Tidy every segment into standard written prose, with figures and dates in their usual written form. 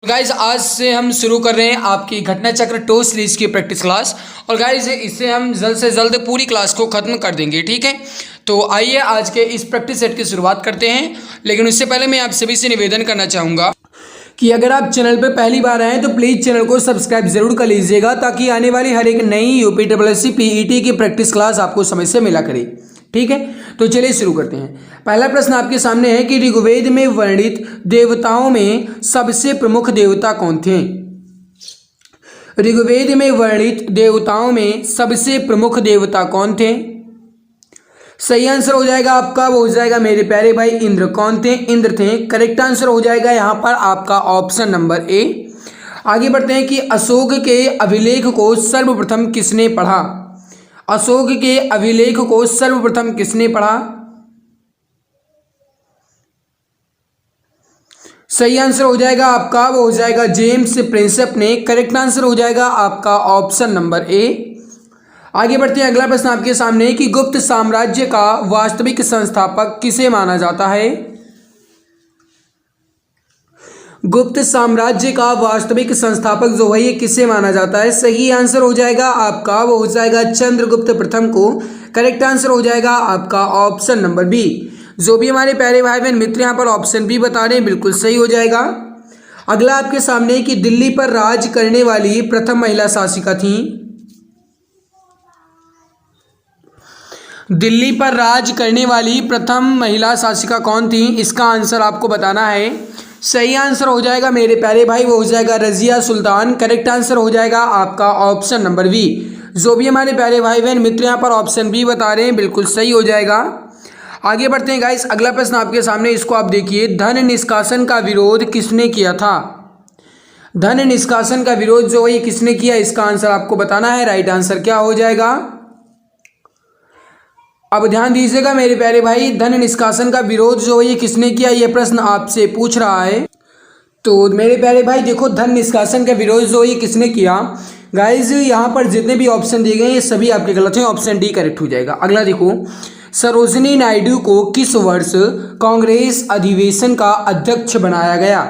Guys आज से हम शुरू कर रहे हैं आपकी घटना चक्र टो सीरीज की प्रैक्टिस क्लास। और गाइज इससे हम जल्द से जल्द पूरी क्लास को ख़त्म कर देंगे, ठीक है। तो आइए आज के इस प्रैक्टिस सेट की शुरुआत करते हैं। लेकिन उससे पहले मैं आप सभी से निवेदन करना चाहूँगा कि अगर आप चैनल पर पहली बार आएँ तो प्लीज़ चैनल को सब्सक्राइब जरूर कर लीजिएगा, ताकि आने वाली हर एक नई यूपीएससी पीईटी की प्रैक्टिस क्लास आपको समय से मिला करे, ठीक है। तो चलिए शुरू करते हैं। पहला प्रश्न आपके सामने है कि ऋग्वेद में वर्णित देवताओं में सबसे प्रमुख देवता कौन थे। ऋग्वेद में वर्णित देवताओं में सबसे प्रमुख देवता कौन थे। सही आंसर हो जाएगा आपका, वो हो जाएगा मेरे प्यारे भाई इंद्र। कौन थे? इंद्र थे। करेक्ट आंसर हो जाएगा यहाँ पर आपका ऑप्शन नंबर ए। आगे बढ़ते हैं कि अशोक के अभिलेख को सर्वप्रथम किसने पढ़ा। अशोक के अभिलेख को सर्वप्रथम किसने पढ़ा। सही आंसर हो जाएगा आपका, वो हो जाएगा जेम्स प्रिंसेप ने। करेक्ट आंसर हो जाएगा आपका ऑप्शन नंबर ए। आगे बढ़ते हैं, अगला प्रश्न आपके सामने कि गुप्त साम्राज्य का वास्तविक संस्थापक किसे माना जाता है। गुप्त साम्राज्य का वास्तविक संस्थापक जो है ये किसे माना जाता है। सही आंसर हो जाएगा आपका, वो हो जाएगा चंद्रगुप्त प्रथम को। करेक्ट आंसर हो जाएगा आपका ऑप्शन नंबर बी। जो भी हमारे प्यारे भाई बहन मित्र यहाँ पर ऑप्शन बी बता रहे हैं बिल्कुल सही हो जाएगा। अगला आपके सामने कि दिल्ली पर राज करने वाली प्रथम महिला शासिका थी। दिल्ली पर राज करने वाली प्रथम महिला शासिका कौन थी, इसका आंसर आपको बताना है। सही आंसर हो जाएगा मेरे प्यारे भाई, वो हो जाएगा रजिया सुल्तान। करेक्ट आंसर हो जाएगा आपका ऑप्शन नंबर बी। जो भी हमारे प्यारे भाई बहन मित्र यहाँ पर ऑप्शन बी बता रहे हैं बिल्कुल सही हो जाएगा। आगे बढ़ते हैं गाइस, अगला प्रश्न आपके सामने, इसको आप देखिए। धन निष्कासन का विरोध किसने किया था। धन निष्कासन का विरोध जो है ये किसने किया, इसका आंसर आपको बताना है। राइट आंसर क्या हो जाएगा। अब ध्यान दीजिएगा मेरे प्यारे भाई, धन निष्कासन का विरोध जो है ये किसने किया, ये प्रश्न आपसे पूछ रहा है। तो मेरे प्यारे भाई देखो, धन निष्कासन का विरोध जो है ये किसने किया। गाइज यहाँ पर जितने भी ऑप्शन दिए गए ये सभी आपके गलत हैं, ऑप्शन डी करेक्ट हो जाएगा। अगला देखो, सरोजिनी नायडू को किस वर्ष कांग्रेस अधिवेशन का अध्यक्ष बनाया गया।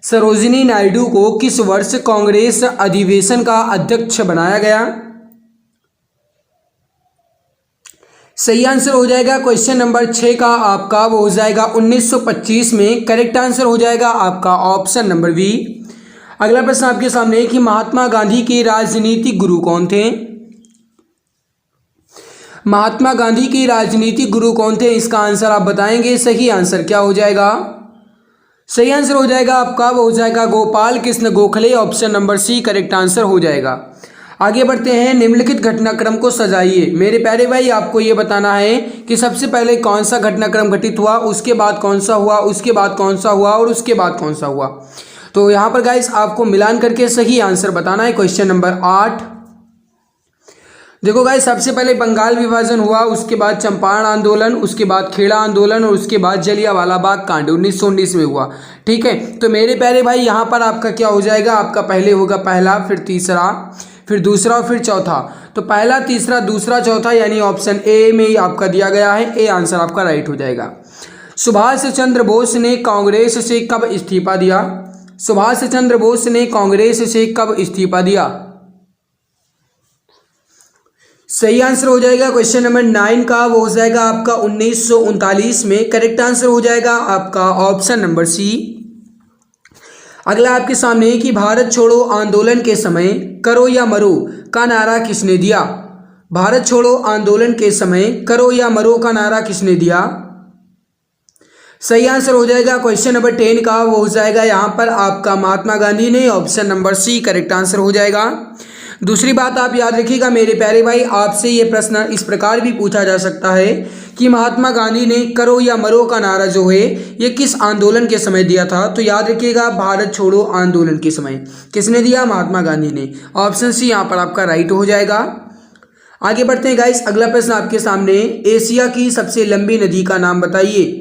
सरोजिनी नायडू को किस वर्ष कांग्रेस अधिवेशन का अध्यक्ष बनाया गया। सही आंसर हो जाएगा क्वेश्चन नंबर 6 का आपका, वो हो जाएगा 1925 में। करेक्ट आंसर हो जाएगा आपका ऑप्शन नंबर बी। अगला प्रश्न आपके सामने कि महात्मा गांधी के राजनीतिक गुरु कौन थे। महात्मा गांधी के राजनीतिक गुरु कौन थे, इसका आंसर आप बताएंगे। सही आंसर क्या हो जाएगा। सही आंसर हो जाएगा आपका, वो हो जाएगा Gopal Krishna Gokhale. Option number C correct answer हो जाएगा। आगे बढ़ते हैं, निम्नलिखित घटनाक्रम को सजाइए। मेरे प्यारे भाई आपको ये बताना है कि सबसे पहले कौन सा घटनाक्रम घटित हुआ, उसके बाद कौन सा हुआ, उसके बाद कौन सा हुआ और उसके बाद कौन सा हुआ। तो यहाँ पर गाइस आपको मिलान करके सही आंसर बताना है। क्वेश्चन नंबर 8 देखो गाइस, सबसे पहले बंगाल विभाजन हुआ, उसके बाद चंपारण आंदोलन, उसके बाद खेड़ा आंदोलन और उसके बाद जलियांवाला बाग कांड 1919 में हुआ, ठीक है। तो मेरे प्यारे भाई यहाँ पर आपका क्या हो जाएगा, आपका पहले होगा पहला, फिर तीसरा, फिर दूसरा और फिर चौथा। तो पहला, तीसरा, दूसरा, चौथा यानी ऑप्शन ए में ही आपका दिया गया है। ए आंसर आपका राइट हो जाएगा। सुभाष चंद्र बोस ने कांग्रेस से कब इस्तीफा दिया। सुभाष चंद्र बोस ने कांग्रेस से कब इस्तीफा दिया। सही आंसर हो जाएगा क्वेश्चन नंबर 9 का, वो हो जाएगा आपका 1939 में। करेक्ट आंसर हो जाएगा आपका ऑप्शन नंबर सी। अगला आपके सामने कि भारत छोड़ो आंदोलन के समय करो या मरो का नारा किसने दिया। भारत छोड़ो आंदोलन के समय करो या मरो का नारा किसने दिया। सही आंसर हो जाएगा क्वेश्चन नंबर 10 का, वो हो जाएगा यहाँ पर आपका महात्मा गांधी ने। Option number C correct answer हो जाएगा। दूसरी बात आप याद रखिएगा मेरे प्यारे भाई, आपसे ये प्रश्न इस प्रकार भी पूछा जा सकता है कि महात्मा गांधी ने करो या मरो का नारा जो है ये किस आंदोलन के समय दिया था। तो याद रखिएगा, भारत छोड़ो आंदोलन के समय किसने दिया, महात्मा गांधी ने। ऑप्शन सी यहाँ पर आपका राइट हो जाएगा। आगे बढ़ते हैं गाइस, अगला प्रश्न आपके सामने, एशिया की सबसे लंबी नदी का नाम बताइए।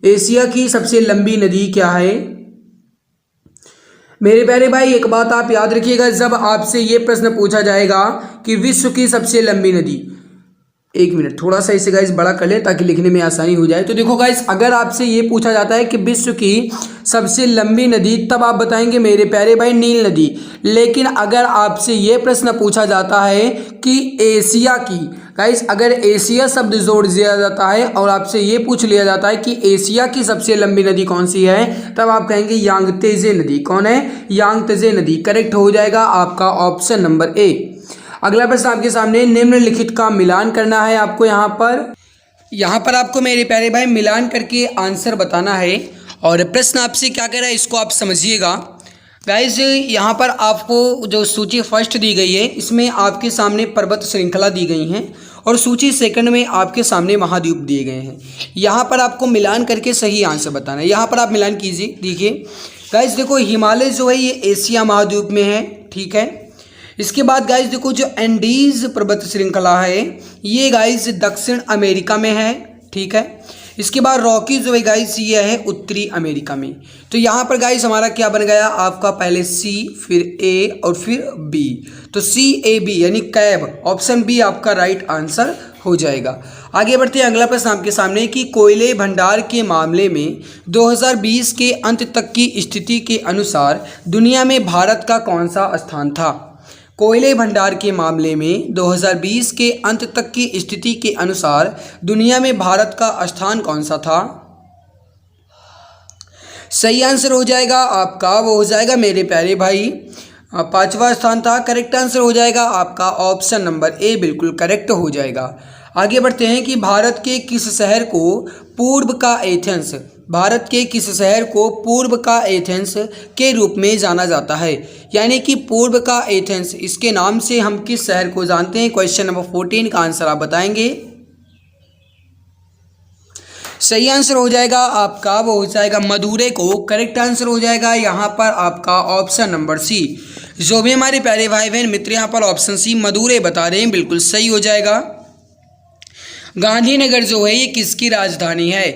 एशिया की सबसे लंबी नदी क्या है। मेरे प्यारे भाई एक बात आप याद रखिएगा, जब आपसे ये प्रश्न पूछा जाएगा कि विश्व की सबसे लंबी नदी, एक मिनट, थोड़ा सा इसे गाइस बड़ा कर ले ताकि लिखने में आसानी हो जाए। तो देखो गाइस, अगर आपसे ये पूछा जाता है कि विश्व की सबसे लंबी नदी, तब आप बताएंगे मेरे प्यारे भाई नील नदी। लेकिन अगर आपसे ये प्रश्न पूछा जाता है कि एशिया की, गाइस अगर एशिया शब्द जोड़ दिया जाता है और आपसे ये पूछ लिया जाता है कि एशिया की सबसे लंबी नदी कौन सी है, तब आप कहेंगे यांगत्जे नदी। कौन है? यांगत्जे नदी। करेक्ट हो जाएगा आपका ऑप्शन नंबर ए। अगला प्रश्न आपके सामने, निम्नलिखित का मिलान करना है आपको। यहाँ पर आपको मेरे प्यारे भाई मिलान करके आंसर बताना है। और प्रश्न आपसे क्या कह रहा है इसको आप समझिएगा। गाइज यहाँ पर आपको जो सूची फर्स्ट दी गई है, इसमें आपके सामने पर्वत श्रृंखला दी गई हैं और सूची सेकंड में आपके सामने महाद्वीप दिए गए हैं। यहाँ पर आपको मिलान करके सही आंसर बताना है। यहाँ पर आप मिलान कीजिए। देखिए गाइज, देखो हिमालय जो है ये एशिया महाद्वीप में है, ठीक है। इसके बाद गाइज देखो जो एंडीज पर्वत श्रृंखला है ये गाइज दक्षिण अमेरिका में है, ठीक है। इसके बाद रॉकी जो है गाइज ये है उत्तरी अमेरिका में। तो यहाँ पर गाइज हमारा क्या बन गया आपका, पहले सी फिर ए और फिर बी। तो सी ए बी यानी कैब, ऑप्शन बी आपका राइट आंसर हो जाएगा। आगे बढ़ते हैं, अगला प्रश्न आपके सामने कि कोयले भंडार के मामले में 2020 के अंत तक की स्थिति के अनुसार दुनिया में भारत का कौन सा स्थान था। कोयले भंडार के मामले में 2020 के अंत तक की स्थिति के अनुसार दुनिया में भारत का स्थान कौन सा था। सही आंसर हो जाएगा आपका, वो हो जाएगा मेरे प्यारे भाई 5वां स्थान था। करेक्ट आंसर हो जाएगा आपका ऑप्शन नंबर ए, बिल्कुल करेक्ट हो जाएगा। आगे बढ़ते हैं कि भारत के किस शहर को पूर्व का एथेंस, भारत के किस शहर को पूर्व का एथेंस के रूप में जाना जाता है। यानी कि पूर्व का एथेंस, इसके नाम से हम किस शहर को जानते हैं। क्वेश्चन नंबर 14 का आंसर आप बताएंगे। सही आंसर हो जाएगा आपका, वो हो जाएगा मदुरै को। करेक्ट आंसर हो जाएगा यहाँ पर आपका ऑप्शन नंबर सी। जो भी हमारे प्यारे भाई बहन मित्र यहाँ पर ऑप्शन सी मदुरै बता रहे हैं, बिल्कुल सही हो जाएगा। गांधीनगर जो है ये किसकी राजधानी है।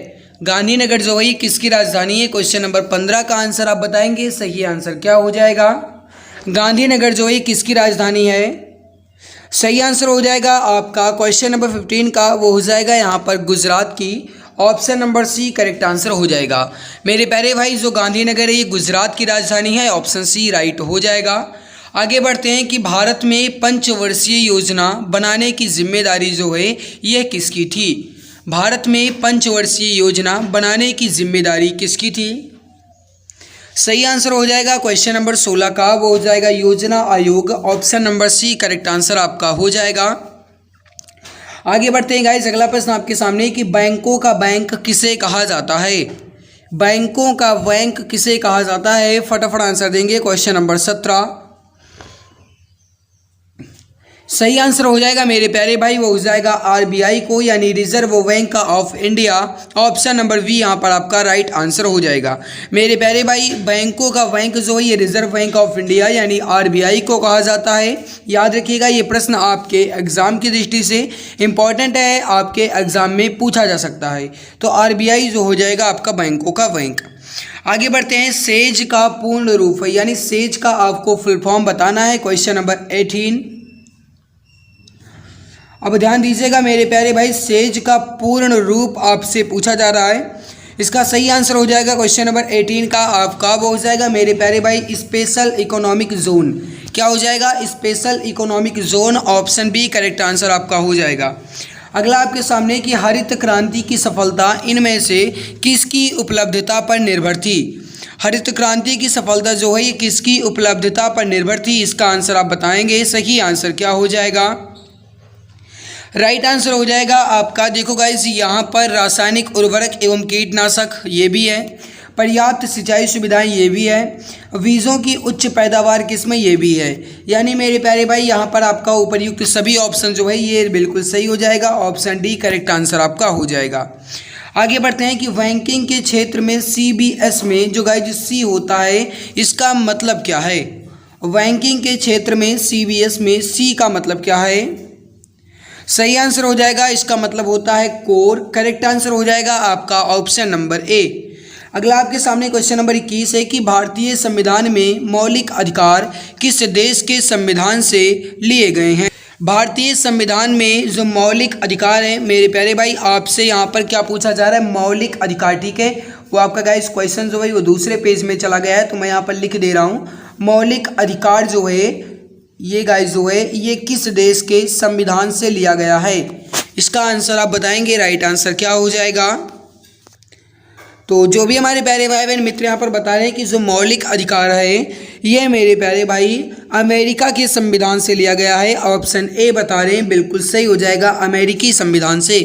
गांधीनगर जो है ये किसकी राजधानी है। क्वेश्चन नंबर 15 का आंसर आप बताएंगे। सही आंसर क्या हो जाएगा, गांधीनगर जो है किसकी राजधानी है। सही आंसर हो जाएगा आपका क्वेश्चन नंबर 15 का, वो हो जाएगा यहाँ पर गुजरात की। Option number C correct answer हो जाएगा। मेरे प्यारे भाई जो गांधीनगर है ये गुजरात की राजधानी है, ऑप्शन सी राइट हो जाएगा। आगे बढ़ते हैं कि भारत में पंचवर्षीय योजना बनाने की जिम्मेदारी जो है यह किसकी थी। भारत में पंचवर्षीय योजना बनाने की जिम्मेदारी किसकी थी। सही आंसर हो जाएगा क्वेश्चन नंबर 16 का, वो हो जाएगा योजना आयोग। Option number C correct answer आपका हो जाएगा। आगे बढ़ते हैं गाइस, अगला प्रश्न आपके सामने कि बैंकों का बैंक किसे कहा जाता है। बैंकों का बैंक किसे कहा जाता है, फटाफट आंसर देंगे। क्वेश्चन नंबर 17 सही आंसर हो जाएगा मेरे प्यारे भाई, वो हो जाएगा आरबीआई को, यानी reserve bank of India. Option number B यहाँ पर आपका राइट आंसर हो जाएगा। मेरे प्यारे भाई बैंकों का बैंक जो है ये रिजर्व बैंक ऑफ इंडिया यानी आरबीआई को कहा जाता है। याद रखिएगा ये प्रश्न आपके एग्जाम की दृष्टि से इम्पॉर्टेंट है, आपके एग्जाम में पूछा जा सकता है। तो आरबीआई जो हो जाएगा आपका बैंकों का बैंक। आगे बढ़ते हैं, सेज का पूर्ण रूप यानी सेज का आपको फुल फॉर्म बताना है। क्वेश्चन नंबर 18 अब ध्यान दीजिएगा मेरे प्यारे भाई, सेज का पूर्ण रूप आपसे पूछा जा रहा है। इसका सही आंसर हो जाएगा क्वेश्चन नंबर 18 का आपका, वो हो जाएगा मेरे प्यारे भाई स्पेशल इकोनॉमिक जोन। क्या हो जाएगा, special economic zone. Option B correct answer आपका हो जाएगा। अगला आपके सामने कि हरित क्रांति की सफलता इनमें से किसकी उपलब्धता पर निर्भर थी। हरित क्रांति की सफलता जो है ये किसकी उपलब्धता पर निर्भर थी, इसका आंसर आप बताएंगे। सही आंसर क्या हो जाएगा, राइट आंसर हो जाएगा आपका। देखो गाइस यहाँ पर रासायनिक उर्वरक एवं कीटनाशक ये भी है, पर्याप्त सिंचाई सुविधाएं ये भी है, बीजों की उच्च पैदावार किस्में ये भी है। यानी मेरे प्यारे भाई यहाँ पर आपका उपर्युक्त सभी ऑप्शन जो है ये बिल्कुल सही हो जाएगा। ऑप्शन डी करेक्ट आंसर आपका हो जाएगा। आगे बढ़ते हैं कि बैंकिंग के क्षेत्र में सीबीएस में जो गाइस सी होता है इसका मतलब क्या है। बैंकिंग के क्षेत्र में सीबीएस में सी का मतलब क्या है। सही आंसर हो जाएगा, इसका मतलब होता है कोर। करेक्ट आंसर हो जाएगा आपका ऑप्शन नंबर ए। अगला आपके सामने क्वेश्चन नंबर 21 है कि भारतीय संविधान में मौलिक अधिकार किस देश के संविधान से लिए गए हैं। भारतीय संविधान में जो मौलिक अधिकार हैं मेरे प्यारे भाई, आपसे यहाँ पर क्या पूछा जा रहा है, मौलिक अधिकार। ठीक है, वो आपका गाइस क्वेश्चन जो है वो दूसरे पेज में चला गया है, तो मैं यहाँ पर लिख दे रहा हूँ। मौलिक अधिकार जो है ये गाइस जो है ये किस देश के संविधान से लिया गया है? इसका आंसर आप बताएंगे। राइट आंसर क्या हो जाएगा? तो जो भी हमारे प्यारे भाई बहन मित्र यहाँ पर बता रहे हैं कि जो मौलिक अधिकार है ये मेरे प्यारे भाई अमेरिका के संविधान से लिया गया है। ऑप्शन ए बता रहे हैं, बिल्कुल सही हो जाएगा, अमेरिकी संविधान से।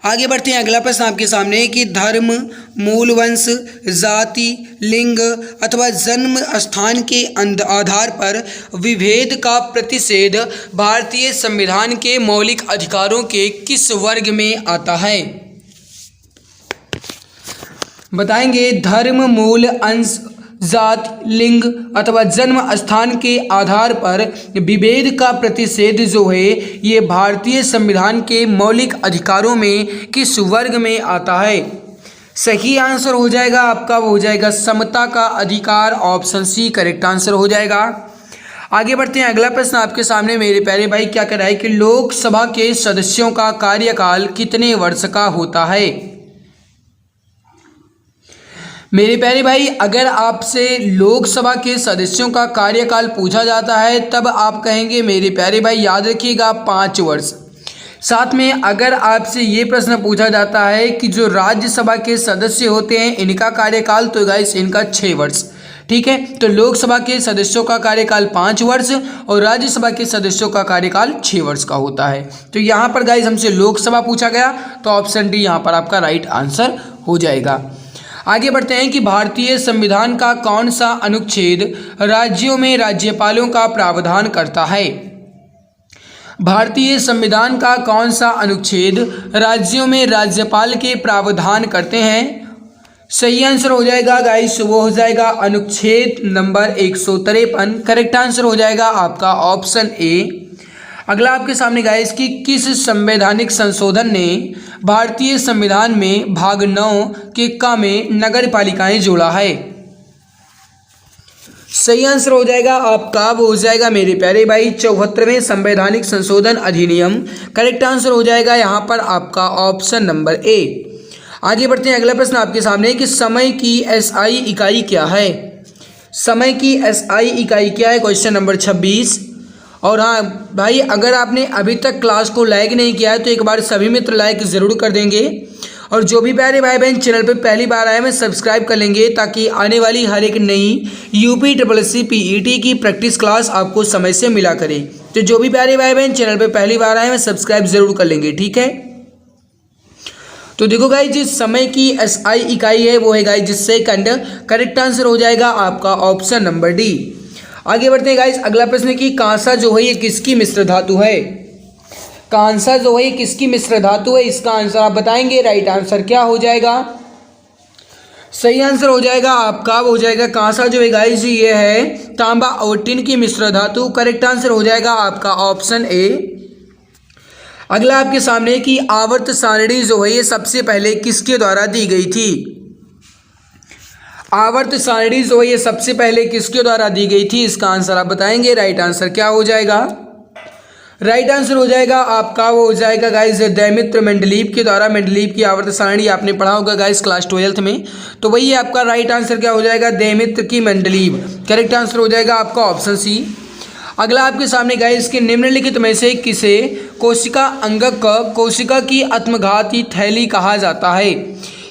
आगे बढ़ते हैं, अगला प्रश्न आपके सामने कि धर्म, मूल वंश, जाति, लिंग अथवा जन्म स्थान के आधार पर विभेद का प्रतिषेध भारतीय संविधान के मौलिक अधिकारों के किस वर्ग में आता है? बताएंगे। धर्म, मूल, अंश, जात, लिंग अथवा जन्म स्थान के आधार पर विभेद का प्रतिषेध जो है ये भारतीय संविधान के मौलिक अधिकारों में किस वर्ग में आता है? सही आंसर हो जाएगा आपका, वो हो जाएगा समता का अधिकार। ऑप्शन सी करेक्ट आंसर हो जाएगा। आगे बढ़ते हैं, अगला प्रश्न आपके सामने मेरे प्यारे भाई क्या कह रहा है कि लोकसभा के सदस्यों का कार्यकाल कितने वर्ष का होता है? मेरे प्यारे भाई अगर आपसे लोकसभा के सदस्यों का कार्यकाल पूछा जाता है तब आप कहेंगे मेरे प्यारे भाई याद रखिएगा 5 वर्ष। साथ में अगर आपसे ये प्रश्न पूछा जाता है कि जो राज्यसभा के सदस्य होते हैं इनका कार्यकाल, तो गाइस इनका 6 वर्ष। ठीक है, तो लोकसभा के सदस्यों का कार्यकाल 5 वर्ष और राज्यसभा के सदस्यों का कार्यकाल 6 वर्ष का होता है। तो यहाँ पर गाइस हमसे लोकसभा पूछा गया, तो ऑप्शन डी यहाँ पर आपका राइट आंसर हो जाएगा। आगे बढ़ते हैं कि भारतीय संविधान का कौन सा अनुच्छेद राज्यों में राज्यपालों का प्रावधान करता है? भारतीय संविधान का कौन सा अनुच्छेद राज्यों में राज्यपाल के प्रावधान करते हैं? सही आंसर हो जाएगा गाइस, वो हो जाएगा अनुच्छेद नंबर 153। करेक्ट आंसर हो जाएगा आपका ऑप्शन ए। अगला आपके सामने गाइस कि किस संवैधानिक संशोधन ने भारतीय संविधान में भाग 9 के क में नगर पालिकाएं जोड़ा है? सही आंसर हो जाएगा आपका, वो हो जाएगा मेरे प्यारे भाई 74वें संवैधानिक संशोधन अधिनियम। करेक्ट आंसर हो जाएगा यहाँ पर आपका ऑप्शन नंबर ए। आगे बढ़ते हैं, अगला प्रश्न आपके सामने कि समय की एसआई इकाई क्या है? समय की एसआई इकाई क्या है? Question number 26। और हाँ भाई अगर आपने अभी तक क्लास को लाइक नहीं किया है तो एक बार सभी मित्र लाइक ज़रूर कर देंगे, और जो भी प्यारे भाई बहन चैनल पर पहली बार आए हैं सब्सक्राइब कर लेंगे ताकि आने वाली हर एक नई यूपीएससी पीईटी की प्रैक्टिस क्लास आपको समय से मिला करे। तो जो भी प्यारे भाई बहन चैनल पर पहली बार आए हैं सब्सक्राइब जरूर कर लेंगे। ठीक है, तो देखो गाइस जिस समय की एसआई इकाई है वो है गाइस जिस सेकंड। करेक्ट आंसर हो जाएगा आपका ऑप्शन नंबर डी। आगे बढ़ते हैं गाइस, अगला प्रश्न कि कांसा जो है ये किसकी मिश्र धातु है? कांसा जो है किसकी मिश्र धातु है? इसका आंसर आप बताएंगे। राइट आंसर क्या हो जाएगा? सही आंसर हो जाएगा आपका, वो हो जाएगा कांसा जो है गाइस ये है तांबा और टिन की मिश्र धातु। करेक्ट आंसर हो जाएगा आपका ऑप्शन ए। अगला आपके सामने कि आवर्त सारणी जो है ये सबसे पहले किसके द्वारा दी गई थी? आवर्त सारणी जो है ये सबसे पहले किसके द्वारा दी गई थी? इसका आंसर आप बताएंगे। राइट आंसर क्या हो जाएगा? राइट आंसर हो जाएगा आपका, वो हो जाएगा गाइस दैमित्र मेंडलीव के द्वारा। मेंडलीव की आवर्त सारणी आपने पढ़ा होगा गाइस क्लास 12th में, तो वही आपका राइट आंसर क्या हो जाएगा? दैमित्र की मेंडलीव। करेक्ट आंसर हो जाएगा आपका ऑप्शन सी। अगला आपके सामने गाइस कि निम्नलिखित में से किसे कोशिका अंगक कोशिका की आत्मघाती थैली कहा जाता है?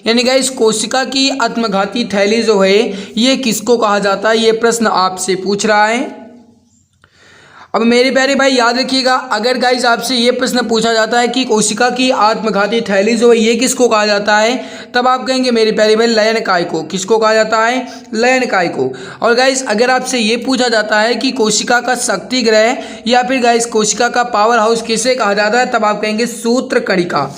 यानी गाइस कोशिका की आत्मघाती थैली जो है ये किसको कहा जाता है? ये प्रश्न आपसे पूछ रहा है। अब मेरे प्यारे भाई याद रखिएगा, अगर गाइस आपसे ये प्रश्न पूछा जाता है कि कोशिका की आत्मघाती थैली जो है ये किसको कहा जाता है, तब आप कहेंगे मेरे प्यारे भाई लयनकाय को। किसको कहा जाता है? लयनकाय को। और गाइस अगर आपसे ये पूछा जाता है कि कोशिका का शक्ति ग्रह या फिर गाइस कोशिका का पावर हाउस किसे कहा जाता है, तब आप कहेंगे सूत्रकणिका।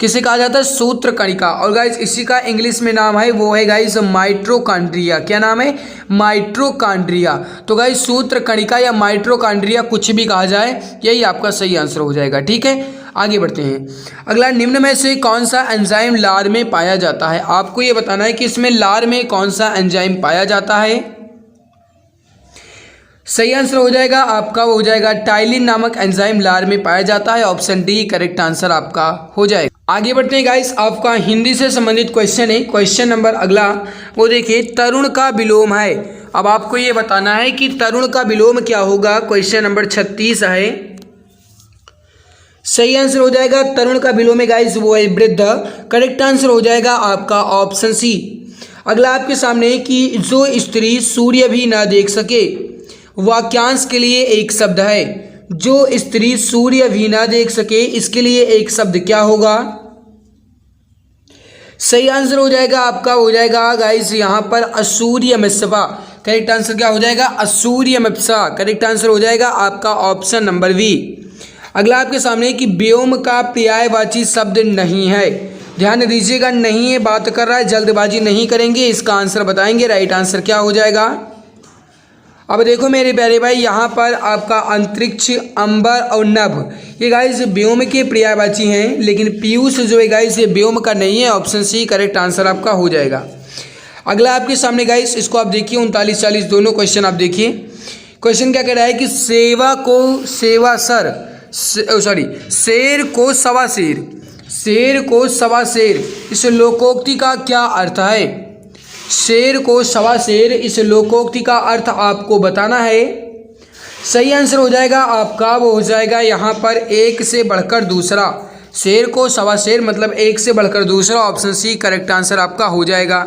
किसे कहा जाता है? सूत्रकणिका। और गाइस इसी का इंग्लिश में नाम है वो है गाइस माइट्रोकॉन्ड्रिया। क्या नाम है? माइट्रोकॉन्ड्रिया। तो गाइस सूत्रकणिका या माइट्रोकॉन्ड्रिया कुछ भी कहा जाए, यही आपका सही आंसर हो जाएगा। ठीक है, आगे बढ़ते हैं। अगला, निम्न में से कौन सा एंजाइम लार में पाया जाता है? आपको ये बताना है कि इसमें लार में कौन सा एंजाइम पाया जाता है। सही आंसर हो जाएगा आपका वो हो जाएगा टाइलिन नामक एंजाइम लार में पाया जाता है। ऑप्शन डी करेक्ट आंसर आपका हो जाएगा। आगे बढ़ते हैं गाइस, आपका हिंदी से संबंधित क्वेश्चन है। क्वेश्चन नंबर अगला वो देखिए, तरुण का विलोम है। अब आपको ये बताना है कि तरुण का विलोम क्या होगा। क्वेश्चन नंबर 36 है। सही आंसर हो जाएगा तरुण का विलोम है गाइस वो है वृद्ध। करेक्ट आंसर हो जाएगा आपका ऑप्शन सी। अगला आपके सामने है कि जो स्त्री सूर्य भी ना देख सके, वाक्यांश के लिए एक शब्द है। जो स्त्री सूर्य भी ना देख सके, इसके लिए एक शब्द क्या होगा। सही आंसर हो जाएगा आपका हो जाएगा गाइस यहाँ पर असूर्यमस्वा। करेक्ट आंसर क्या हो जाएगा, असूर्यमस्वा। करेक्ट आंसर हो जाएगा आपका ऑप्शन नंबर बी। अगला आपके सामने कि व्योम का पर्यायवाची शब्द नहीं है। ध्यान दीजिएगा, नहीं है बात कर रहा है, जल्दबाजी नहीं करेंगे, इसका आंसर बताएंगे। राइट आंसर क्या हो जाएगा। अब देखो मेरे प्यारे भाई, यहाँ पर आपका अंतरिक्ष, अंबर और नभ, ये गाइस व्योम के पर्यायवाची हैं, लेकिन पीयूष जो है गाइस ये व्योम का नहीं है। ऑप्शन सी करेक्ट आंसर आपका हो जाएगा। अगला आपके सामने गाइस, इसको आप देखिए 39-40 दोनों क्वेश्चन आप देखिए। क्वेश्चन क्या कह रहा है कि सेवा को सेवा सर, शेर को सवा शेर, शेर को सवा शेर, इस लोकोक्ति का क्या अर्थ है। शेर को सवा शेर, इस लोकोक्ति का अर्थ आपको बताना है। सही आंसर हो जाएगा आपका वो हो जाएगा यहाँ पर एक से बढ़कर दूसरा। शेर को सवा शेर मतलब एक से बढ़कर दूसरा। ऑप्शन सी करेक्ट आंसर आपका हो जाएगा।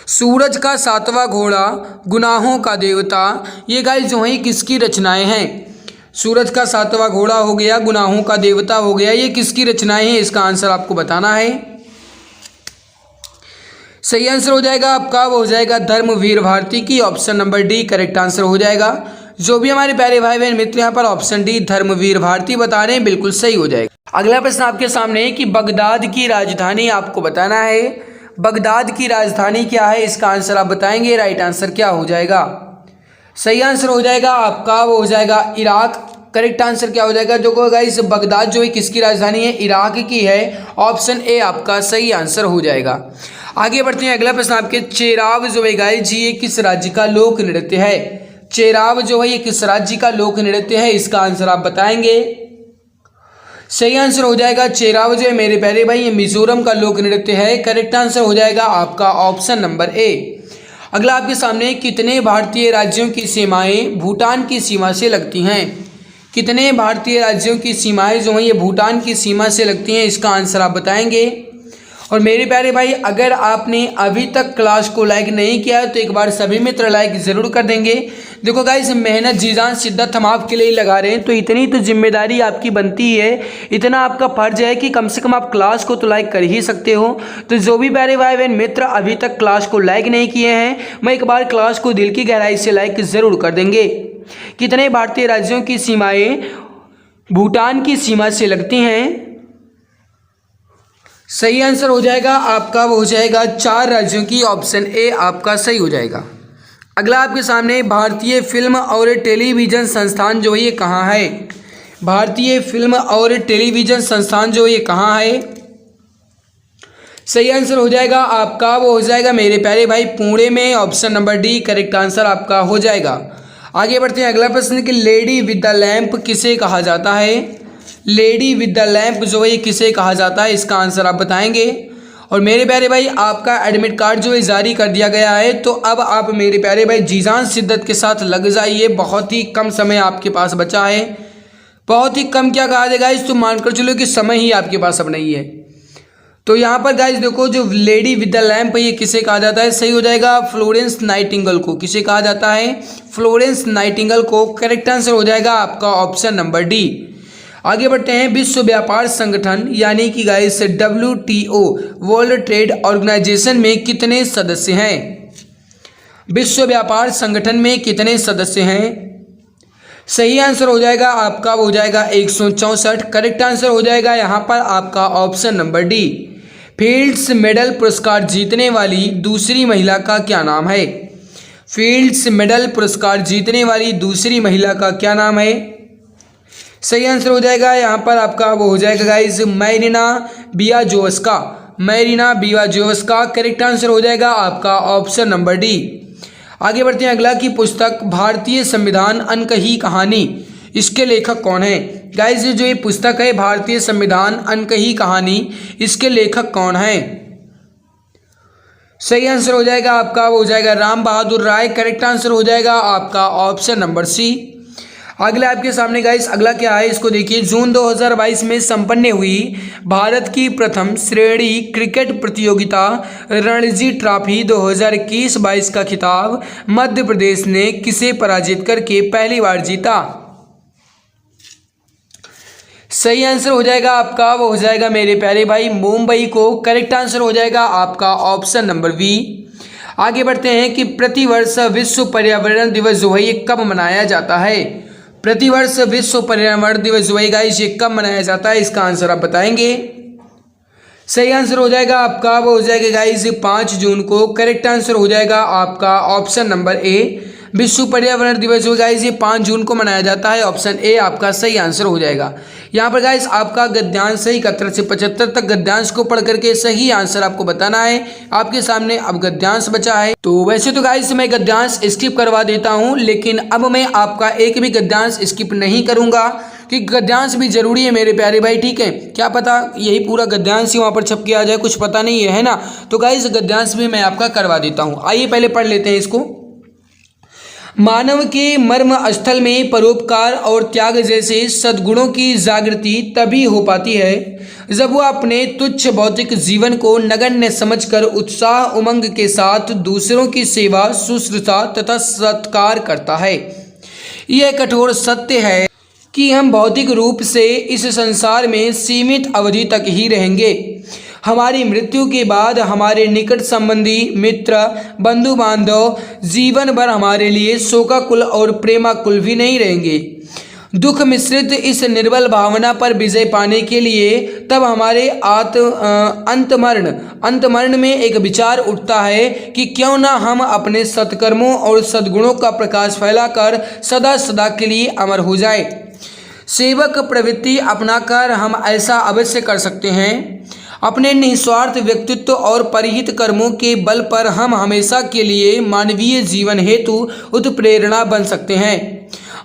सूरज का सातवां घोड़ा, गुनाहों का देवता, ये गाइस जो है किसकी रचनाएं हैं। सूरज का सातवां घोड़ा हो गया, गुनाहों का देवता हो गया, ये किसकी रचनाएं हैं, इसका आंसर आपको बताना है। सही आंसर हो जाएगा आपका वो हो जाएगा धर्मवीर भारती की। Option number D correct answer हो जाएगा। जो भी हमारे प्यारे भाई बहन मित्र यहाँ पर ऑप्शन डी धर्मवीर भारती बता रहे हैं, बिल्कुल सही हो जाएगा। अगला प्रश्न आपके सामने है कि बगदाद की राजधानी आपको बताना है। बगदाद की राजधानी क्या है, इसका आंसर आप बताएंगे। राइट आंसर क्या हो जाएगा। सही आंसर हो जाएगा आपका वो हो जाएगा इराक। करेक्ट आंसर क्या हो जाएगा। जो गाइस बगदाद जो है किसकी राजधानी है, इराक की है। ऑप्शन ए आपका सही आंसर हो जाएगा। आगे बढ़ते हैं, अगला प्रश्न आपके, चेराव जो है गाइस जी ये किस राज्य का लोक नृत्य है। चेराव जो है ये किस राज्य का लोक नृत्य है, इसका आंसर आप बताएंगे। सही आंसर हो जाएगा चेराव जो है मेरे प्यारे भाई ये मिजोरम का लोक नृत्य है। करेक्ट आंसर हो जाएगा आपका ऑप्शन नंबर ए। अगला आपके सामने, कितने भारतीय राज्यों की सीमाएं भूटान की सीमा से लगती हैं। कितने भारतीय राज्यों की सीमाएं जो हैं ये भूटान की सीमा से लगती हैं, इसका आंसर आप बताएंगे। और मेरे प्यारे भाई अगर आपने अभी तक क्लास को लाइक नहीं किया है तो एक बार सभी मित्र लाइक ज़रूर कर देंगे। देखो गाइस मेहनत जीजान शिद्दत हम आपके लिए लगा रहे हैं, तो इतनी तो जिम्मेदारी आपकी बनती है, इतना आपका फर्ज है कि कम से कम आप क्लास को तो लाइक कर ही सकते हो। तो जो भी प्यारे भाई बहन मित्र अभी तक क्लास को लाइक नहीं किए हैं, मैं एक बार क्लास को दिल की गहराई से लाइक ज़रूर कर देंगे। कितने भारतीय राज्यों की सीमाएँ भूटान की सीमा से लगती हैं। सही आंसर हो जाएगा आपका वो हो जाएगा 4 राज्यों की। ऑप्शन ए आपका सही हो जाएगा। अगला आपके सामने, भारतीय फिल्म और टेलीविज़न संस्थान जो है ये कहाँ है। भारतीय फिल्म और टेलीविज़न संस्थान जो ये कहाँ है। सही आंसर हो जाएगा आपका वो हो जाएगा मेरे प्यारे भाई पुणे में। Option number D correct answer आपका हो जाएगा। आगे बढ़ते हैं, अगला प्रश्न कि लेडी विद द लैंप किसे कहा जाता है। लेडी विद द लैंप जो है किसे कहा जाता है, इसका आंसर आप बताएंगे। और मेरे प्यारे भाई आपका एडमिट कार्ड जो है जारी कर दिया गया है, तो अब आप मेरे प्यारे भाई जीजान शिद्दत के साथ लग जाइए। बहुत ही कम समय आपके पास बचा है, बहुत ही कम क्या कहा जाएगा इस, तो मानकर चलो कि समय ही आपके पास अब नहीं है। तो यहाँ पर गाइस देखो जो लेडी विद द लैंप है ये किसे कहा जाता है। सही हो जाएगा फ्लोरेंस नाइटिंगेल को। किसे कहा जाता है, फ्लोरेंस नाइटिंगेल को। करेक्ट आंसर हो जाएगा आपका ऑप्शन नंबर डी। आगे बढ़ते हैं, विश्व व्यापार संगठन यानी कि guys WTO world trade organisation में कितने सदस्य हैं। विश्व व्यापार संगठन में कितने सदस्य हैं। सही आंसर हो जाएगा आपका हो जाएगा 164। करेक्ट आंसर हो जाएगा यहाँ पर आपका option number D. Fields medal पुरस्कार जीतने वाली दूसरी महिला का क्या नाम है। फील्ड्स मेडल पुरस्कार जीतने वाली दूसरी महिला का क्या नाम है। सही आंसर हो जाएगा यहाँ पर आपका वो हो जाएगा guys Maryna Viazovska. Maryna Viazovska. Correct answer हो जाएगा आपका ऑप्शन नंबर डी। आगे बढ़ते हैं अगला की पुस्तक भारतीय संविधान अनकही कहानी, इसके लेखक कौन है। गाइस जो ये पुस्तक है भारतीय संविधान अनकही कहानी, इसके लेखक कौन है। सही आंसर हो जाएगा आपका, वो हो जाएगा राम बहादुर राय। करेक्ट आंसर हो जाएगा आपका ऑप्शन नंबर सी। अगला आपके सामने गाइस अगला क्या है, इसको देखिए। जून 2022 में संपन्न हुई भारत की प्रथम श्रेणी क्रिकेट प्रतियोगिता रणजी ट्रॉफी 2021-22 का खिताब मध्य प्रदेश ने किसे पराजित करके पहली बार जीता। सही आंसर हो जाएगा आपका, वो हो जाएगा मेरे प्यारे भाई मुंबई को। करेक्ट आंसर हो जाएगा आपका ऑप्शन नंबर बी। आगे बढ़ते हैं कि प्रतिवर्ष विश्व पर्यावरण दिवस जो है ये कब मनाया जाता है। प्रतिवर्ष विश्व पर्यावरण दिवस जो है गाइस ये कब मनाया जाता है, इसका आंसर आप बताएंगे। सही आंसर हो जाएगा आपका, वो हो जाएगा गाइस 5 जून को। करेक्ट आंसर हो जाएगा आपका ऑप्शन नंबर ए। विश्व पर्यावरण दिवस जो गाइस ये 5 जून को मनाया जाता है। ऑप्शन ए आपका सही आंसर हो जाएगा। यहाँ पर गाइस आपका गद्यांश सही 71 से 75 तक गद्यांश को पढ़ करके सही आंसर आपको बताना है। आपके सामने अब गद्यांश बचा है। तो वैसे तो गाइस मैं गद्यांश स्किप करवा देता हूँ, लेकिन अब मैं आपका एक भी गद्यांश स्किप नहीं करूँगा, कि गद्यांश भी जरूरी है मेरे प्यारे भाई, ठीक है। क्या पता यही पूरा गद्यांश ही वहाँ पर छप के आ जाए, कुछ पता नहीं है ना। तो गाइस गद्यांश भी मैं आपका करवा देता हूँ। आइए पहले पढ़ लेते हैं इसको। मानव के मर्म स्थल में परोपकार और त्याग जैसे सद्गुणों की जागृति तभी हो पाती है जब वह अपने तुच्छ भौतिक जीवन को नगण्य समझकर उत्साह उमंग के साथ दूसरों की सेवा शुश्रूषा तथा सत्कार करता है। यह कठोर सत्य है कि हम भौतिक रूप से इस संसार में सीमित अवधि तक ही रहेंगे। हमारी मृत्यु के बाद हमारे निकट संबंधी, मित्र, बंधु बांधव जीवन भर हमारे लिए शोकाकुल और प्रेमाकुल भी नहीं रहेंगे। दुख मिश्रित इस निर्बल भावना पर विजय पाने के लिए तब हमारे अंतमरण में एक विचार उठता है कि क्यों ना हम अपने सत्कर्मों और सद्गुणों का प्रकाश फैलाकर सदा सदा के लिए अमर हो जाए। सेवक प्रवृत्ति अपनाकर हम ऐसा अवश्य कर सकते हैं। अपने निस्वार्थ व्यक्तित्व और परिहित कर्मों के बल पर हम हमेशा के लिए मानवीय जीवन हेतु उत्प्रेरणा बन सकते हैं।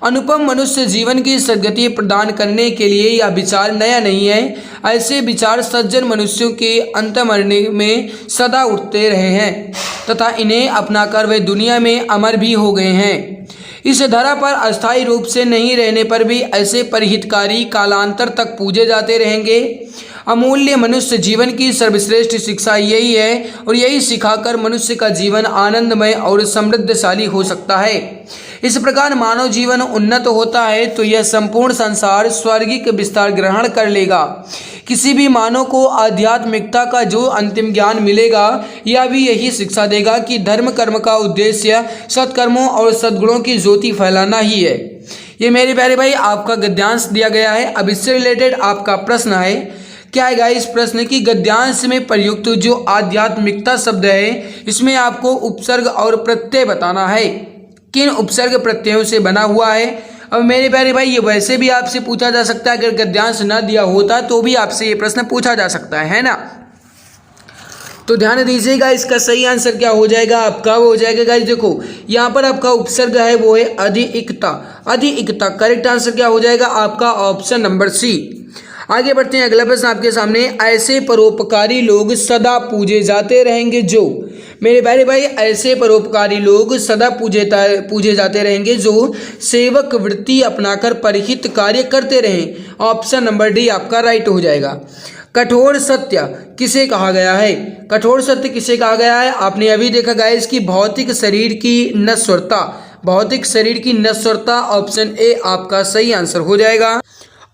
अनुपम मनुष्य जीवन की सद्गति प्रदान करने के लिए यह विचार नया नहीं है। ऐसे विचार सज्जन मनुष्यों के अंतर्मन में सदा उठते रहे हैं तथा इन्हें अपनाकर वे दुनिया में अमर भी हो गए हैं। इस धरा पर अस्थायी रूप से नहीं रहने पर भी ऐसे परिहितकारी कालांतर तक पूजे जाते रहेंगे। अमूल्य मनुष्य जीवन की सर्वश्रेष्ठ शिक्षा यही है और यही सिखाकर मनुष्य का जीवन आनंदमय और समृद्धशाली हो सकता है। इस प्रकार मानव जीवन उन्नत होता है तो यह संपूर्ण संसार स्वर्गिक विस्तार ग्रहण कर लेगा। किसी भी मानव को आध्यात्मिकता का जो अंतिम ज्ञान मिलेगा यह भी यही शिक्षा देगा कि धर्म कर्म का उद्देश्य सत्कर्मों और सद्गुणों की ज्योति फैलाना ही है। ये मेरे प्यारे भाई आपका गद्यांश दिया गया है। अब इससे रिलेटेड आपका प्रश्न है, क्या है गाइस प्रश्न की गद्यांश में प्रयुक्त जो आध्यात्मिकता शब्द है इसमें आपको उपसर्ग और प्रत्यय बताना है। किन उपसर्ग प्रत्ययों से बना हुआ है। अब मेरे प्यारे भाई ये वैसे भी आपसे पूछा जा सकता है, अगर गद्यांश न दिया होता तो भी आपसे ये प्रश्न पूछा जा सकता है ना। तो ध्यान दीजिएगा, इसका सही आंसर क्या हो जाएगा आपका, वो हो जाएगा गाइस देखो यहाँ पर आपका उपसर्ग है वो है अधिकता। अधिकता करेक्ट आंसर क्या हो जाएगा आपका ऑप्शन नंबर सी। आगे बढ़ते हैं, अगला प्रश्न आपके सामने। ऐसे परोपकारी लोग सदा पूजे जाते रहेंगे जो, मेरे प्यारे भाई ऐसे परोपकारी लोग सदा पूजे जाते रहेंगे जो सेवक वृत्ति अपनाकर परिहित कार्य करते रहें। ऑप्शन नंबर डी आपका राइट हो जाएगा। कठोर सत्य किसे कहा गया है। कठोर सत्य किसे कहा गया है, आपने अभी देखा गाइस कि भौतिक शरीर की नश्वरता। भौतिक शरीर की नश्वरता ऑप्शन ए आपका सही आंसर हो जाएगा।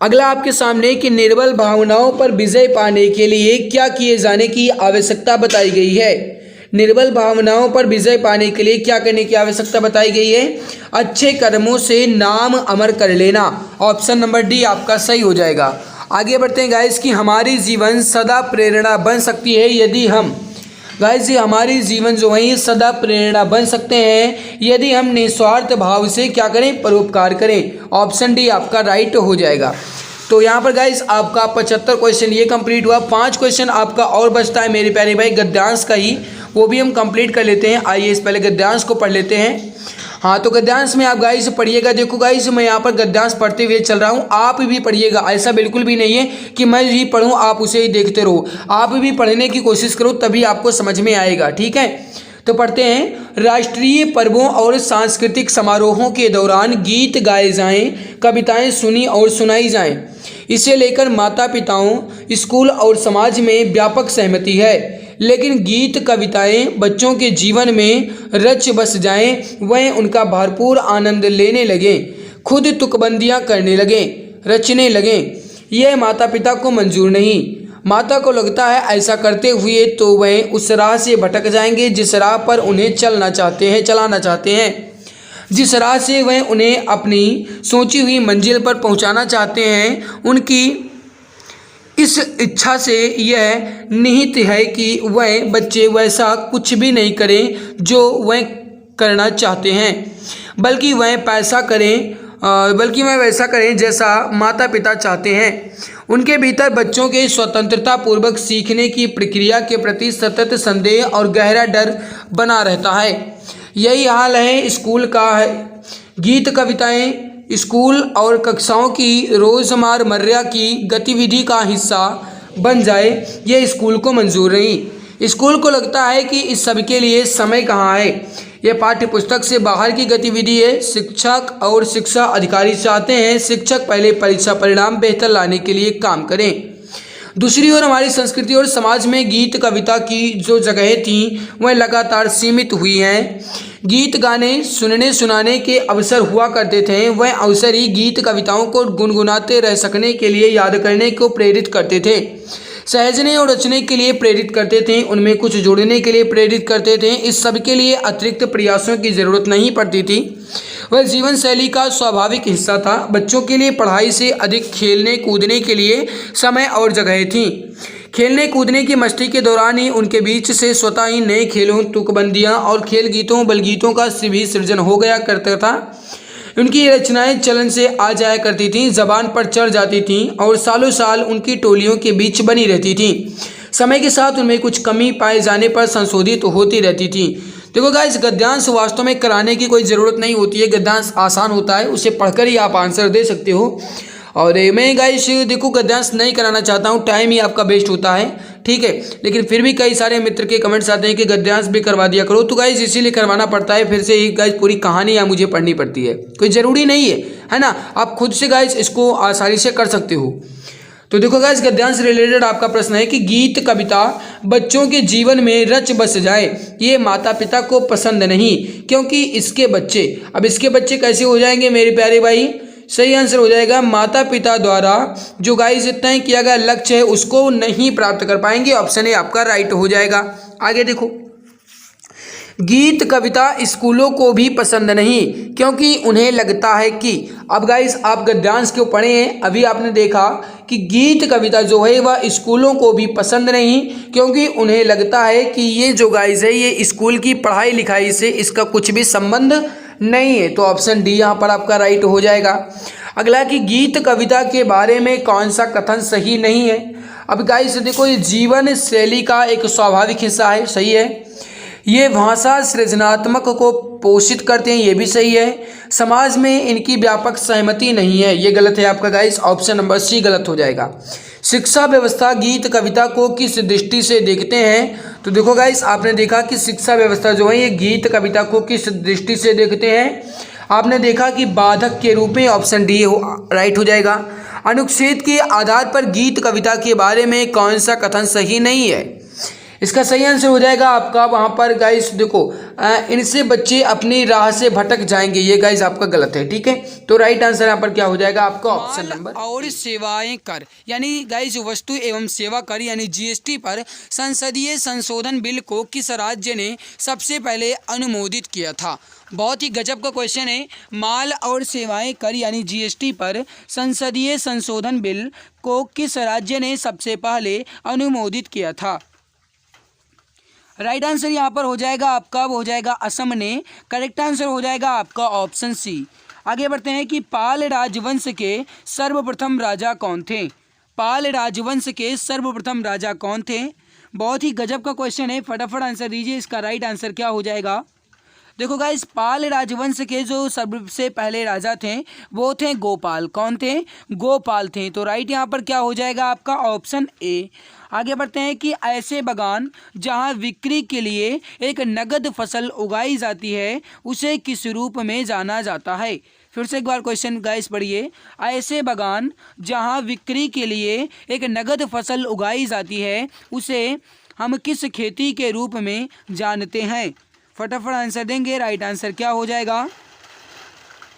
अगला आपके सामने कि निर्बल भावनाओं पर विजय पाने के लिए क्या किए जाने की आवश्यकता बताई गई है। निर्बल भावनाओं पर विजय पाने के लिए क्या करने की आवश्यकता बताई गई है। अच्छे कर्मों से नाम अमर कर लेना। ऑप्शन नंबर डी आपका सही हो जाएगा। आगे बढ़ते हैं गाइस कि हमारी जीवन सदा प्रेरणा बन सकती है यदि हम, गाइस ये हमारी जीवन जो है सदा प्रेरणा बन सकते हैं यदि हम निस्वार्थ भाव से क्या करें, परोपकार करें। ऑप्शन डी आपका राइट हो जाएगा। तो यहाँ पर गाइस आपका 75 क्वेश्चन ये कंप्लीट हुआ। 5 क्वेश्चन आपका और बचता है मेरे प्यारे भाई गद्यांश का ही, वो भी हम कंप्लीट कर लेते हैं। आइए इस पहले गद्यांश को पढ़ लेते हैं। हाँ, तो गद्यांश में आप गाइस पढ़िएगा। देखो गाइस, मैं यहाँ पर गद्यांश पढ़ते हुए चल रहा हूँ, आप भी पढ़िएगा। ऐसा बिल्कुल भी नहीं है कि मैं ही पढ़ूँ आप उसे ही देखते रहो, आप भी पढ़ने की कोशिश करो, तभी आपको समझ में आएगा। ठीक है, तो पढ़ते हैं। राष्ट्रीय पर्वों और सांस्कृतिक समारोहों के दौरान गीत गाए जाएं, कविताएं सुनी और सुनाई जाएं। इसे लेकर माता पिताओं, स्कूल और समाज में व्यापक सहमति है। लेकिन गीत कविताएं बच्चों के जीवन में रच बस जाएं, वह उनका भरपूर आनंद लेने लगें, खुद तुकबंदियां करने लगें, रचने लगें, यह माता पिता को मंजूर नहीं। माता को लगता है ऐसा करते हुए तो वह उस राह से भटक जाएंगे जिस राह पर उन्हें चलाना चाहते हैं, जिस राह से वह उन्हें अपनी सोची हुई मंजिल पर पहुंचाना चाहते हैं। उनकी इस इच्छा से यह निहित है कि वह बच्चे वैसा कुछ भी नहीं करें जो वह करना चाहते हैं, बल्कि वह वैसा करें जैसा माता पिता चाहते हैं। उनके भीतर बच्चों के स्वतंत्रता पूर्वक सीखने की प्रक्रिया के प्रति सतत संदेह और गहरा डर बना रहता है। यही हाल है स्कूल का है। गीत कविताएं स्कूल और कक्षाओं की रोज़मर्रा की गतिविधि का हिस्सा बन जाए, ये स्कूल को मंजूर नहीं। स्कूल को लगता है कि इस सब के लिए समय कहाँ है, यह पाठ्य पुस्तक से बाहर की गतिविधि है। शिक्षक और शिक्षा अधिकारी चाहते हैं शिक्षक पहले परीक्षा परिणाम बेहतर लाने के लिए काम करें। दूसरी ओर हमारी संस्कृति और समाज में गीत कविता की जो जगह थी वह लगातार सीमित हुई हैं। गीत गाने सुनने सुनाने के अवसर हुआ करते थे, वह अवसर ही गीत कविताओं को गुनगुनाते रह सकने के लिए, याद करने को प्रेरित करते थे, सहजने और रचने के लिए प्रेरित करते थे, उनमें कुछ जोड़ने के लिए प्रेरित करते थे। इस सब के लिए अतिरिक्त प्रयासों की जरूरत नहीं पड़ती थी, वह जीवन शैली का स्वाभाविक हिस्सा था। बच्चों के लिए पढ़ाई से अधिक खेलने कूदने के लिए समय और जगह थी। खेलने कूदने की मस्ती के दौरान ही उनके बीच से स्वतः ही नए खेलों, तुकबंदियाँ और खेल गीतों बलगीतों का भी सृजन हो गया करता था। उनकी रचनाएं चलन से आ जाया करती थीं, जबान पर चढ़ जाती थीं और सालों साल उनकी टोलियों के बीच बनी रहती थीं। समय के साथ उनमें कुछ कमी पाए जाने पर संशोधित होती रहती थी। देखो गाइस, गद्यांश वास्तव में कराने की कोई ज़रूरत नहीं होती है, गद्यांश आसान होता है, उसे पढ़कर ही आप आंसर दे सकते हो। और मैं गाइस देखो गद्यांश नहीं कराना चाहता हूँ, टाइम ही आपका वेस्ट होता है, ठीक है। लेकिन फिर भी कई सारे मित्र के कमेंट्स आते हैं कि गद्यांश भी करवा दिया करो, तो गाइस इसीलिए करवाना पड़ता है। फिर से ही गाइस पूरी कहानी यहाँ मुझे पढ़नी पड़ती है, कोई ज़रूरी नहीं है ना। आप खुद से गाइस इसको आसानी से कर सकते हो। तो देखो गाइस, गद्यांश से रिलेटेड आपका प्रश्न है कि गीत कविता बच्चों के जीवन में रच बस जाए, ये माता पिता को पसंद नहीं, क्योंकि इसके बच्चे कैसे हो जाएंगे मेरे प्यारे भाई। सही आंसर हो जाएगा माता पिता द्वारा जो गाइस तय किया गया लक्ष्य है उसको नहीं प्राप्त कर पाएंगे। ऑप्शन ए आपका राइट हो जाएगा। आगे देखो, गीत कविता स्कूलों को भी पसंद नहीं, क्योंकि उन्हें लगता है कि, अब गाइस आप गद्यांश क्यों पढ़े हैं, अभी आपने देखा कि गीत कविता जो है वह स्कूलों को भी पसंद नहीं, क्योंकि उन्हें लगता है कि ये जो गाइस है ये स्कूल की पढ़ाई लिखाई से इसका कुछ भी संबंध नहीं है। तो ऑप्शन डी यहाँ पर आपका राइट हो जाएगा। अगला कि गीत कविता के बारे में कौन सा कथन सही नहीं है। अब गाइस देखो, ये जीवन शैली का एक स्वाभाविक हिस्सा है, सही है। ये भाषा सृजनात्मक को पोषित करते हैं, ये भी सही है। समाज में इनकी व्यापक सहमति नहीं है, ये गलत है आपका गाइस। ऑप्शन नंबर सी गलत हो जाएगा। शिक्षा व्यवस्था गीत कविता को किस दृष्टि से देखते हैं, तो देखो गाइस आपने देखा कि शिक्षा व्यवस्था जो है ये गीत कविता को किस दृष्टि से देखते हैं। आपने देखा कि बाधक के रूप में, ऑप्शन डी राइट हो जाएगा। अनुच्छेद के आधार पर गीत कविता के बारे में कौन सा कथन सही नहीं है, इसका सही आंसर हो जाएगा आपका वहाँ पर गाइस देखो, इनसे बच्चे अपनी राह से भटक जाएंगे, ये गाइस आपका गलत है, ठीक है। तो राइट आंसर यहाँ पर क्या हो जाएगा आपका ऑप्शन नंबर और सेवाएं कर यानी गाइस वस्तु एवं सेवा कर यानी जीएसटी पर संसदीय संशोधन बिल को किस राज्य ने सबसे पहले अनुमोदित किया था। बहुत ही गजब का क्वेश्चन है। माल और सेवाएं कर यानी जीएसटी पर संसदीय संशोधन बिल को किस राज्य ने सबसे पहले अनुमोदित किया था। राइट आंसर यहाँ पर हो जाएगा आपका, वो हो जाएगा असम ने। करेक्ट आंसर हो जाएगा आपका ऑप्शन सी। आगे बढ़ते हैं कि पाल राजवंश के सर्वप्रथम राजा कौन थे। पाल राजवंश के सर्वप्रथम राजा कौन थे। बहुत ही गजब का क्वेश्चन है, फटाफट आंसर दीजिए। इसका राइट आंसर क्या हो जाएगा? देखो गाइस, पाल राजवंश के जो सबसे पहले राजा थे वो थे गोपाल। कौन थे? गोपाल थे। तो राइट यहाँ पर क्या हो जाएगा आपका? Option A. आगे बढ़ते हैं कि ऐसे बागान जहाँ बिक्री के लिए एक नगद फसल उगाई जाती है उसे किस रूप में जाना जाता है? फिर से एक बार क्वेश्चन गाइस पढ़िए। ऐसे बागान जहाँ बिक्री के लिए एक नगद फसल उगाई जाती है उसे हम किस खेती के रूप में जानते हैं? फटाफट आंसर देंगे। राइट आंसर क्या हो जाएगा?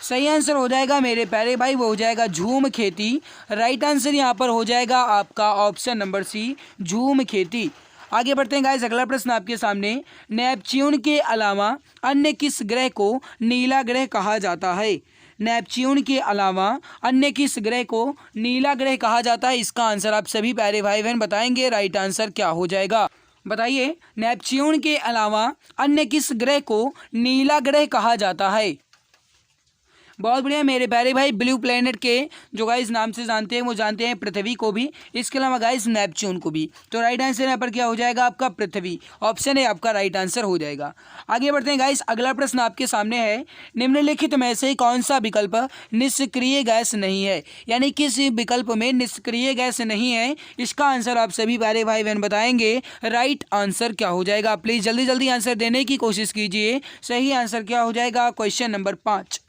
सही आंसर हो जाएगा मेरे प्यारे भाई, वो हो जाएगा झूम खेती। राइट आंसर यहाँ पर हो जाएगा आपका ऑप्शन नंबर सी, झूम खेती। आगे बढ़ते हैं गाइस, अगला प्रश्न आपके सामने। नेपच्यून के अलावा अन्य किस ग्रह को नीला ग्रह कहा जाता है? नेपच्यून के अलावा अन्य किस ग्रह को नीला ग्रह कहा जाता है? इसका आंसर आप सभी प्यारे भाई बहन बताएंगे। राइट आंसर क्या हो जाएगा? बताइए, नेपच्यून के अलावा अन्य किस ग्रह को नीला ग्रह कहा जाता है? बहुत बढ़िया मेरे प्यारे भाई, ब्लू प्लेनेट के जो गाइस नाम से जानते हैं वो जानते हैं पृथ्वी को भी, इसके अलावा गाइस नेपच्यून को भी। तो राइट आंसर यहाँ पर क्या हो जाएगा आपका? पृथ्वी। ऑप्शन है आपका राइट आंसर हो जाएगा। आगे बढ़ते हैं गाइस, अगला प्रश्न आपके सामने है। निम्नलिखित में से कौन सा विकल्प निष्क्रिय गैस नहीं है? यानी किस विकल्प में निष्क्रिय गैस नहीं है? इसका आंसर आप सभी प्यारे भाई बहन बताएंगे। राइट आंसर क्या हो जाएगा? प्लीज जल्दी जल्दी आंसर देने की कोशिश कीजिए। सही आंसर क्या हो जाएगा? Question number 5।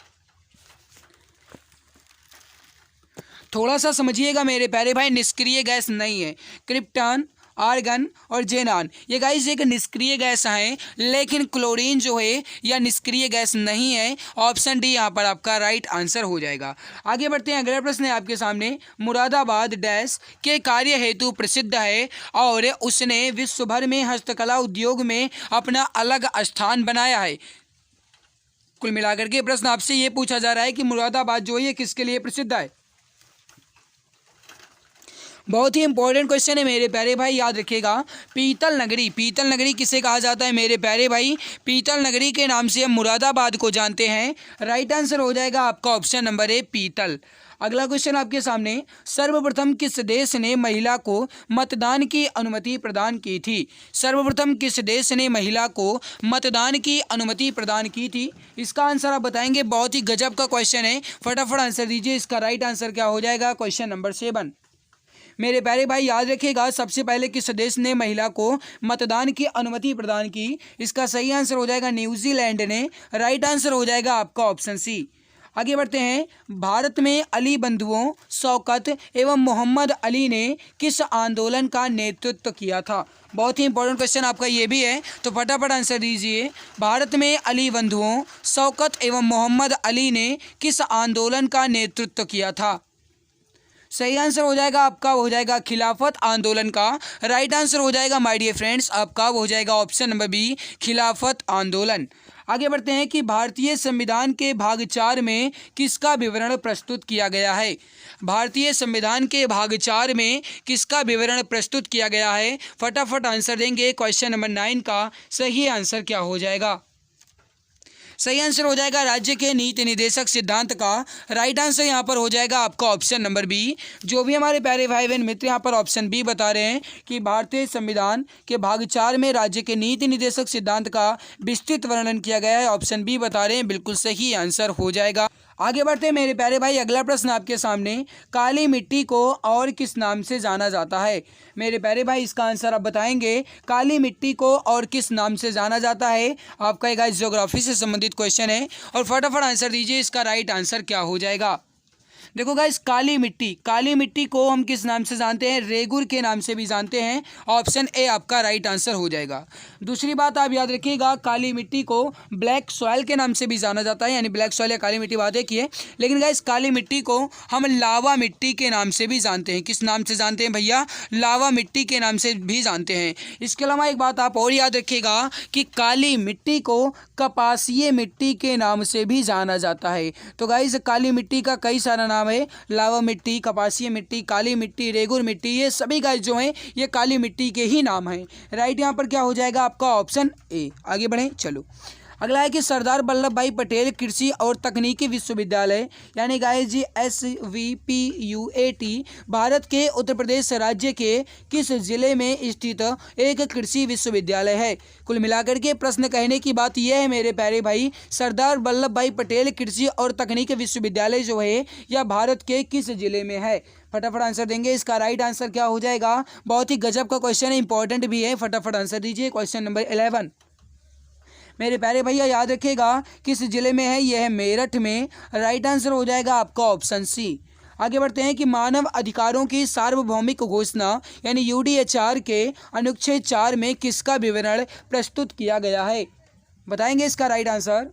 थोड़ा सा समझिएगा मेरे प्यारे भाई, निष्क्रिय गैस नहीं है। क्रिप्टॉन, आर्गन और जेनान ये गाइस एक निष्क्रिय गैस हैं, लेकिन क्लोरीन जो है यह निष्क्रिय गैस नहीं है। ऑप्शन डी यहाँ पर आपका राइट आंसर हो जाएगा। आगे बढ़ते हैं, अगला प्रश्न है आपके सामने। मुरादाबाद डैश के कार्य हेतु प्रसिद्ध है और उसने विश्व भर में हस्तकला उद्योग में अपना अलग स्थान बनाया है। कुल मिलाकर के प्रश्न आपसे ये पूछा जा रहा है कि मुरादाबाद जो है ये किसके लिए प्रसिद्ध है? बहुत ही इंपॉर्टेंट क्वेश्चन है मेरे प्यारे भाई, याद रखिएगा। पीतल नगरी, पीतल नगरी किसे कहा जाता है मेरे प्यारे भाई? पीतल नगरी के नाम से हम मुरादाबाद को जानते हैं। राइट आंसर हो जाएगा आपका ऑप्शन नंबर ए, पीतल। अगला क्वेश्चन आपके सामने। सर्वप्रथम किस देश ने महिला को मतदान की अनुमति प्रदान की थी? सर्वप्रथम किस देश ने महिला को मतदान की अनुमति प्रदान की थी? इसका आंसर आप बताएंगे। बहुत ही गजब का क्वेश्चन है, फटाफट आंसर दीजिए। इसका राइट आंसर क्या हो जाएगा? Question number 7। मेरे प्यारे भाई याद रखिएगा, सबसे पहले किस देश ने महिला को मतदान की अनुमति प्रदान की? इसका सही आंसर हो जाएगा न्यूजीलैंड ने। राइट आंसर हो जाएगा आपका ऑप्शन सी। आगे बढ़ते हैं। भारत में अली बंधुओं शौकत एवं मोहम्मद अली ने किस आंदोलन का नेतृत्व किया था? बहुत ही इंपॉर्टेंट क्वेश्चन आपका ये भी है, तो फटाफट आंसर दीजिए। भारत में अली बंधुओं शौकत एवं मोहम्मद अली ने किस आंदोलन का नेतृत्व किया था? सही आंसर हो जाएगा आपका, हो जाएगा खिलाफत आंदोलन का। राइट आंसर हो जाएगा माय डियर फ्रेंड्स आपका, हो जाएगा ऑप्शन नंबर बी, खिलाफत आंदोलन। आगे बढ़ते हैं कि भारतीय संविधान के भाग 4 में किसका विवरण प्रस्तुत किया गया है? भारतीय संविधान के भाग 4 में किसका विवरण प्रस्तुत किया गया है? फटाफट आंसर देंगे। क्वेश्चन नंबर 9 का सही आंसर क्या हो जाएगा? सही आंसर हो जाएगा राज्य के नीति निदेशक सिद्धांत का। राइट आंसर यहाँ पर हो जाएगा आपका ऑप्शन नंबर बी। जो भी हमारे प्यारे भाई बहन मित्र यहाँ पर ऑप्शन बी बता रहे हैं कि भारतीय संविधान के भाग 4 में राज्य के नीति निदेशक सिद्धांत का विस्तृत वर्णन किया गया है, ऑप्शन बी बता रहे हैं, बिल्कुल सही आंसर हो जाएगा। आगे बढ़ते हैं मेरे प्यारे भाई, अगला प्रश्न आपके सामने। काली मिट्टी को और किस नाम से जाना जाता है? मेरे प्यारे भाई इसका आंसर आप बताएंगे। काली मिट्टी को और किस नाम से जाना जाता है? आपका एक ज्योग्राफी से संबंधित क्वेश्चन है और फटाफट आंसर दीजिए। इसका राइट आंसर क्या हो जाएगा? देखो गाइस, काली मिट्टी को हम किस नाम से जानते हैं? रेगुर के नाम से भी जानते हैं। ऑप्शन ए आपका राइट आंसर हो जाएगा। दूसरी बात आप याद रखिएगा, काली मिट्टी को ब्लैक सॉइल के नाम से भी जाना जाता है, यानी ब्लैक सॉइल या काली मिट्टी बात एक ही है। लेकिन गाइस काली मिट्टी को हम लावा मिट्टी के नाम से भी जानते हैं। किस नाम से जानते हैं भैया? लावा मिट्टी के नाम से भी जानते हैं। इसके अलावा एक बात आप और याद रखिएगा कि काली मिट्टी को कपासीय मिट्टी के नाम से भी जाना जाता है। तो गाइस काली मिट्टी का कई सारा नाम है, लावा मिट्टी, कपासीय मिट्टी, काली मिट्टी, रेगुर मिट्टी, ये सभी गाइस जो हैं ये काली मिट्टी के ही नाम हैं। राइट यहाँ पर क्या हो जाएगा आपका? Option A. आगे बढ़ें, चलो अगला है कि सरदार वल्लभ भाई पटेल कृषि और तकनीकी विश्वविद्यालय यानी गाइस जी SVPUAT भारत के उत्तर प्रदेश राज्य के किस जिले में स्थित एक कृषि विश्वविद्यालय है। कुल मिलाकर के प्रश्न कहने की बात यह है मेरे प्यारे भाई, सरदार वल्लभ भाई पटेल कृषि और तकनीकी विश्वविद्यालय जो है यह भारत के किस जिले में है। फटाफट आंसर देंगे। इसका राइट आंसर क्या हो जाएगा। बहुत ही गजब का क्वेश्चन है, इंपॉर्टेंट भी है। फटाफट आंसर दीजिए। क्वेश्चन नंबर 11 मेरे प्यारे भैया याद रखिएगा किस जिले में है, यह है मेरठ में। राइट आंसर हो जाएगा आपका ऑप्शन सी। आगे बढ़ते हैं कि मानव अधिकारों की सार्वभौमिक घोषणा यानी UDHR के अनुच्छेद 4 में किसका विवरण प्रस्तुत किया गया है। बताएंगे इसका राइट आंसर।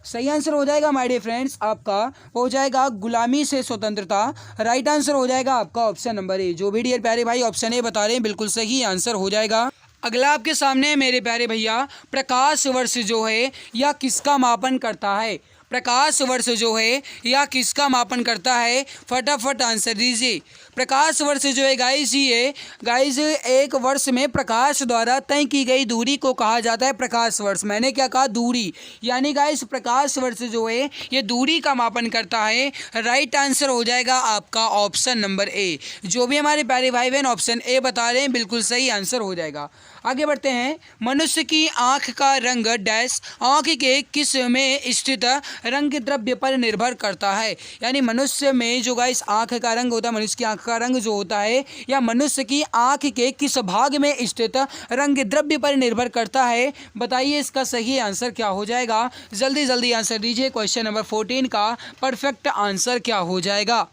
सही आंसर हो जाएगा माय डियर फ्रेंड्स आपका हो जाएगा गुलामी से स्वतंत्रता। राइट आंसर हो जाएगा आपका ऑप्शन नंबर ए। जो भी डियर प्यारे भाई ऑप्शन ए बता रहे हैं बिल्कुल सही आंसर हो जाएगा। अगला आपके सामने है मेरे प्यारे भैया, प्रकाश वर्ष जो है यह किसका मापन करता है। प्रकाश वर्ष जो है यह किसका मापन करता है। फटाफट आंसर दीजिए। प्रकाश वर्ष जो है गाइस ये गाइस एक वर्ष में प्रकाश द्वारा तय की गई दूरी को कहा जाता है प्रकाश वर्ष। मैंने क्या कहा, दूरी, यानी गाइस प्रकाश वर्ष जो है ये दूरी का मापन करता है। राइट आंसर हो जाएगा आपका ऑप्शन नंबर ए। जो भी हमारे प्यारे भाई बहन ऑप्शन ए बता रहे हैं बिल्कुल सही आंसर हो जाएगा। आगे बढ़ते हैं। मनुष्य की आंख का रंग डैश आंख के किस में स्थित रंग द्रव्य पर निर्भर करता है। यानी मनुष्य में जो गाइस आंख का रंग होता है, मनुष्य की आंख का रंग जो होता है या मनुष्य की आंख के किस भाग में स्थित रंग द्रव्य पर निर्भर करता है। बताइए इसका सही आंसर क्या हो जाएगा। जल्दी जल्दी आंसर दीजिए। क्वेश्चन नंबर 14 का परफेक्ट आंसर क्या हो जाएगा।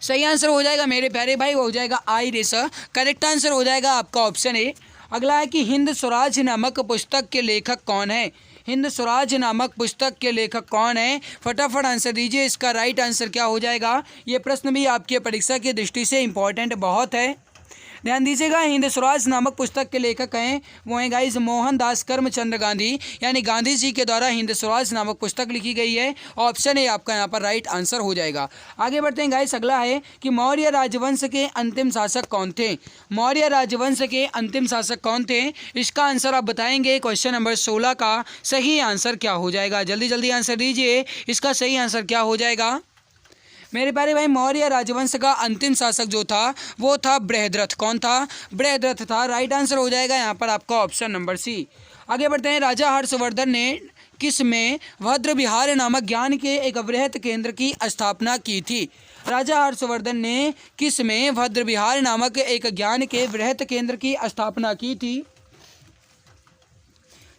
सही आंसर हो जाएगा मेरे प्यारे भाई वो हो जाएगा आइरिस। करेक्ट आंसर हो जाएगा आपका ऑप्शन ए। अगला है कि हिंद स्वराज नामक पुस्तक के लेखक कौन है। हिंद स्वराज नामक पुस्तक के लेखक कौन है। फटाफट आंसर दीजिए। इसका राइट आंसर क्या हो जाएगा। ये प्रश्न भी आपके परीक्षा की दृष्टि से इंपॉर्टेंट बहुत है, ध्यान दीजिएगा। हिंद स्वराज नामक पुस्तक के लेखक हैं वो हैं गाइस मोहनदास करमचंद गांधी, यानी गांधी जी के द्वारा हिंद स्वराज नामक पुस्तक लिखी गई है। ऑप्शन ए आपका यहाँ पर राइट आंसर हो जाएगा। आगे बढ़ते हैं गाइस। अगला है कि मौर्य राजवंश के अंतिम शासक कौन थे। मौर्य राजवंश के अंतिम शासक कौन थे, इसका आंसर आप बताएंगे। क्वेश्चन नंबर 16 का सही आंसर क्या हो जाएगा। जल्दी जल्दी आंसर दीजिए। इसका सही आंसर क्या हो जाएगा मेरे प्यारे भाई। मौर्य राजवंश का अंतिम शासक जो था वो था बृहद्रथ। कौन था, बृहद्रथ था। राइट आंसर हो जाएगा यहाँ पर आपका ऑप्शन नंबर सी। आगे बढ़ते हैं। राजा हर्षवर्धन ने किस में भद्र विहार नामक ज्ञान के एक वृहत केंद्र की स्थापना की थी। राजा हर्षवर्धन ने किस में भद्र विहार नामक एक ज्ञान के वृहत केंद्र की स्थापना की थी।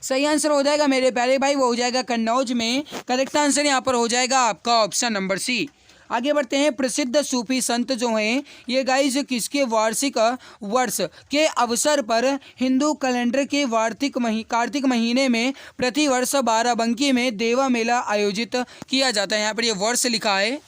सही आंसर हो जाएगा मेरे प्यारे भाई वो हो जाएगा कन्नौज में। करेक्ट आंसर यहाँ पर हो जाएगा आपका ऑप्शन नंबर सी। आगे बढ़ते हैं। प्रसिद्ध सूफी संत जो हैं ये गाइस किसके वार्षिक वर्ष के अवसर पर हिंदू कैलेंडर के कार्तिक महीने में प्रतिवर्ष बाराबंकी में देवा मेला आयोजित किया जाता है। यहाँ पर ये वर्ष लिखा है।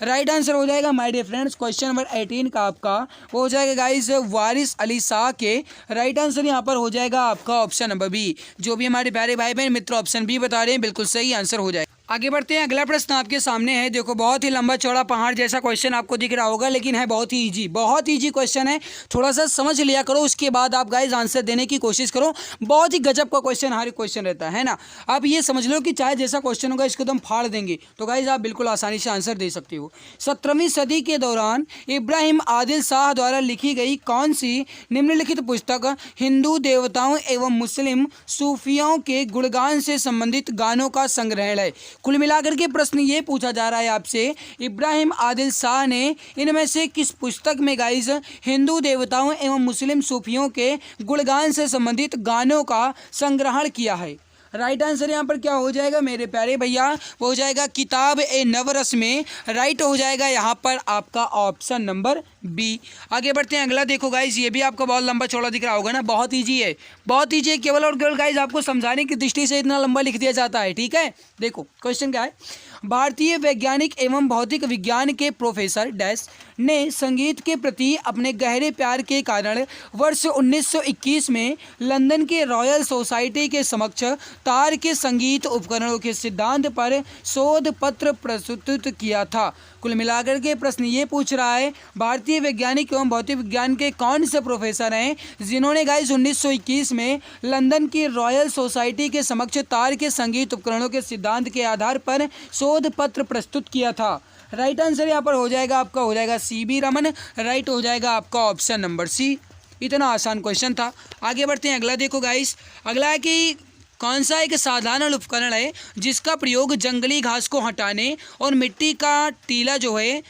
राइट आंसर हो जाएगा my dear friends. Question number 18 का आपका वो हो जाएगा गाइस वारिस अली शाह के। राइट आंसर यहाँ पर हो जाएगा आपका ऑप्शन नंबर बी। जो भी हमारे प्यारे भाई बहन मित्र ऑप्शन बी बता रहे हैं बिल्कुल सही आंसर हो जाएगा। आगे बढ़ते हैं। अगला प्रश्न आपके सामने है। देखो बहुत ही लंबा चौड़ा पहाड़ जैसा क्वेश्चन आपको दिख रहा होगा, लेकिन है बहुत ही इजी, बहुत इजी क्वेश्चन है। थोड़ा सा समझ लिया करो, उसके बाद आप गाइस आंसर देने की कोशिश करो। बहुत ही गजब का क्वेश्चन हर क्वेश्चन रहता है ना। आप ये समझ लो कि चाहे जैसा क्वेश्चन होगा इसको तुम फाड़ देंगे तो गाइस आप बिल्कुल आसानी से आंसर दे सकते हो। 17वीं सदी के दौरान इब्राहिम आदिल शाह द्वारा लिखी गई कौन सी निम्नलिखित पुस्तक हिंदू देवताओं एवं मुस्लिम सूफियों के गुणगान से संबंधित गानों का संग्रहण है। कुल मिलाकर के प्रश्न ये पूछा जा रहा है आपसे, इब्राहिम आदिल शाह ने इनमें से किस पुस्तक में गाइस हिंदू देवताओं एवं मुस्लिम सूफियों के गुणगान से संबंधित गानों का संग्रहण किया है। राइट आंसर यहाँ पर क्या हो जाएगा मेरे प्यारे भैया वो हो जाएगा किताब ए नवरस में। राइट हो जाएगा यहाँ पर आपका ऑप्शन नंबर बी। आगे बढ़ते हैं। अगला देखो गाइज ये भी आपको बहुत लंबा चौड़ा दिख रहा होगा ना। बहुत ईजी है, बहुत ईजी है। केवल और केवल गाइज आपको समझाने की दृष्टि से इतना लंबा लिख दिया जाता है। ठीक है, देखो क्वेश्चन क्या है। भारतीय वैज्ञानिक एवं भौतिक विज्ञान के प्रोफेसर डैश ने संगीत के प्रति अपने गहरे प्यार के कारण वर्ष 1921 में लंदन के रॉयल सोसाइटी के समक्ष तार के संगीत उपकरणों के सिद्धांत पर शोध पत्र प्रस्तुत किया था। कुल मिलाकर के प्रश्न ये पूछ रहा है भारतीय वैज्ञानिक एवं भौतिक विज्ञान के कौन से प्रोफेसर हैं जिन्होंने गाइस 1921 में लंदन की रॉयल सोसाइटी के समक्ष तार के संगीत उपकरणों के सिद्धांत के आधार पर शोध पत्र प्रस्तुत किया था। राइट आंसर यहाँ पर हो जाएगा आपका, हो जाएगा CB रमन। राइट हो जाएगा आपका ऑप्शन नंबर C। इतना आसान क्वेश्चन था। आगे बढ़ते हैं, अगला देखो गाइस। अगला है कि कौन सा एक साधारण उपकरण है जिसका प्रयोग जंगली घास को हटाने और मिट्टी का टीला जो है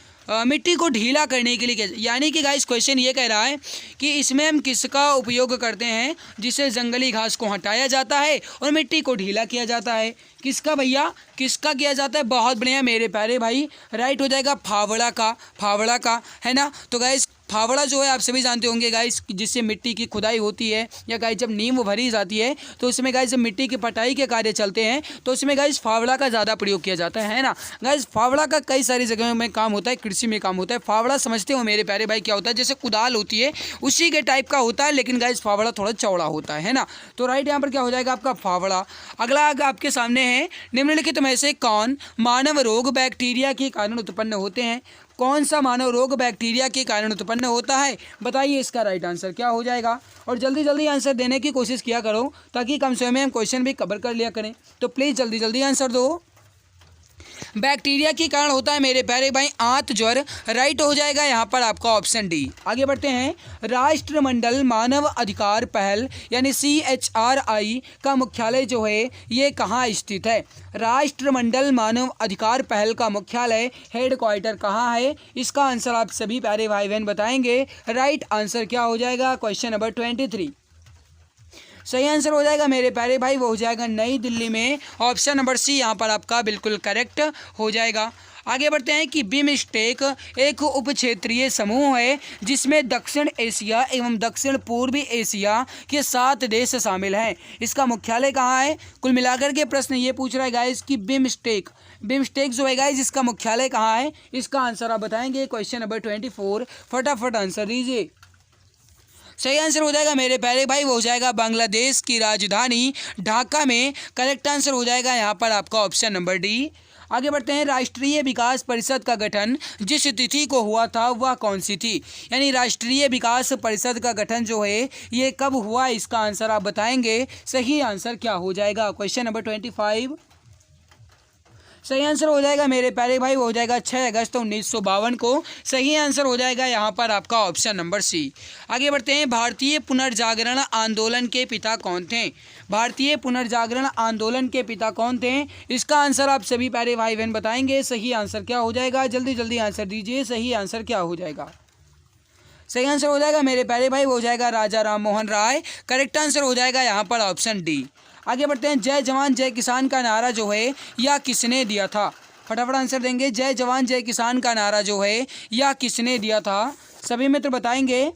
मिट्टी को ढीला करने के लिए किया। यानी कि गाइस क्वेश्चन ये कह रहा है कि इसमें हम किसका उपयोग करते हैं जिससे जंगली घास को हटाया जाता है और मिट्टी को ढीला किया जाता है। किसका भैया, किसका किया जाता है? बहुत बढ़िया मेरे प्यारे भाई, राइट हो जाएगा फावड़ा का, फावड़ा का, है ना। तो गाइस फावड़ा जो है आप सभी जानते होंगे गाइस, जिससे मिट्टी की खुदाई होती है या गाइस जब नींव भरी जाती है तो उसमें गाइस जब मिट्टी की पटाई के कार्य चलते हैं तो उसमें गाइस फावड़ा का ज़्यादा प्रयोग किया जाता है ना। गाइस फावड़ा का कई सारी जगहों में काम होता है, कृषि में काम होता है। फावड़ा समझते हो मेरे प्यारे भाई क्या होता है? जैसे कुदाल होती है उसी के टाइप का होता है, लेकिन गाइस फावड़ा थोड़ा चौड़ा होता है ना। तो राइट यहाँ पर क्या हो जाएगा आपका फावड़ा। अगला आपके सामने है, निम्नलिखित में से कौन मानव रोग बैक्टीरिया के कारण उत्पन्न होते हैं? कौन सा मानव रोग बैक्टीरिया के कारण उत्पन्न होता है? बताइए इसका राइट आंसर क्या हो जाएगा। और जल्दी जल्दी आंसर देने की कोशिश किया करो ताकि कम समय में हम क्वेश्चन भी कवर कर लिया करें। तो प्लीज़ जल्दी जल्दी आंसर दो। बैक्टीरिया के कारण होता है मेरे प्यारे भाई आंत ज्वर। राइट हो जाएगा यहाँ पर आपका ऑप्शन डी। आगे बढ़ते हैं, राष्ट्रमंडल मानव अधिकार पहल यानी CHRI का मुख्यालय जो है ये कहाँ स्थित है? राष्ट्रमंडल मानव अधिकार पहल का मुख्यालय हेड क्वार्टर कहाँ है? इसका आंसर आप सभी प्यारे भाई बहन बताएंगे। राइट आंसर क्या हो जाएगा? क्वेश्चन नंबर 23 सही आंसर हो जाएगा मेरे प्यारे भाई, वो हो जाएगा नई दिल्ली में। ऑप्शन नंबर C यहाँ पर आपका बिल्कुल करेक्ट हो जाएगा। आगे बढ़ते हैं कि बिमस्टेक एक उप क्षेत्रीय समूह है जिसमें दक्षिण एशिया एवं दक्षिण पूर्वी एशिया के 7 देश शामिल हैं। इसका मुख्यालय कहाँ है? कुल मिलाकर के प्रश्न ये पूछ रहा है गाइस कि बिमस्टेक जो है गाइस इसका मुख्यालय कहाँ है? इसका आंसर आप बताएंगे। क्वेश्चन नंबर 24 फटाफट आंसर दीजिए। सही आंसर हो जाएगा मेरे प्यारे भाई, वो हो जाएगा बांग्लादेश की राजधानी ढाका में। करेक्ट आंसर हो जाएगा यहाँ पर आपका ऑप्शन नंबर डी। आगे बढ़ते हैं, राष्ट्रीय विकास परिषद का गठन जिस तिथि को हुआ था वह कौन सी थी? यानी राष्ट्रीय विकास परिषद का गठन जो है ये कब हुआ? इसका आंसर आप बताएंगे। सही आंसर क्या हो जाएगा? क्वेश्चन नंबर 25 सही आंसर हो जाएगा मेरे प्यारे भाई, वो हो जाएगा 6 अगस्त 1952 को। सही आंसर हो जाएगा यहाँ पर आपका ऑप्शन नंबर C। आगे बढ़ते हैं, भारतीय पुनर्जागरण आंदोलन के पिता कौन थे? भारतीय पुनर्जागरण आंदोलन के पिता कौन थे? इसका आंसर आप सभी प्यारे भाई बहन बताएंगे। सही आंसर क्या हो जाएगा? जल्दी जल्दी आंसर दीजिए। सही आंसर क्या हो जाएगा? सही आंसर हो जाएगा मेरे प्यारे भाई, वो हो जाएगा राजा राम मोहन राय। करेक्ट आंसर हो जाएगा यहाँ पर ऑप्शन डी। आगे बढ़ते हैं, जय जवान जय किसान का नारा जो है यह किसने दिया था? फटाफट आंसर देंगे। जय जवान जय किसान का नारा जो है यह किसने दिया था? सभी मित्र बताएंगे।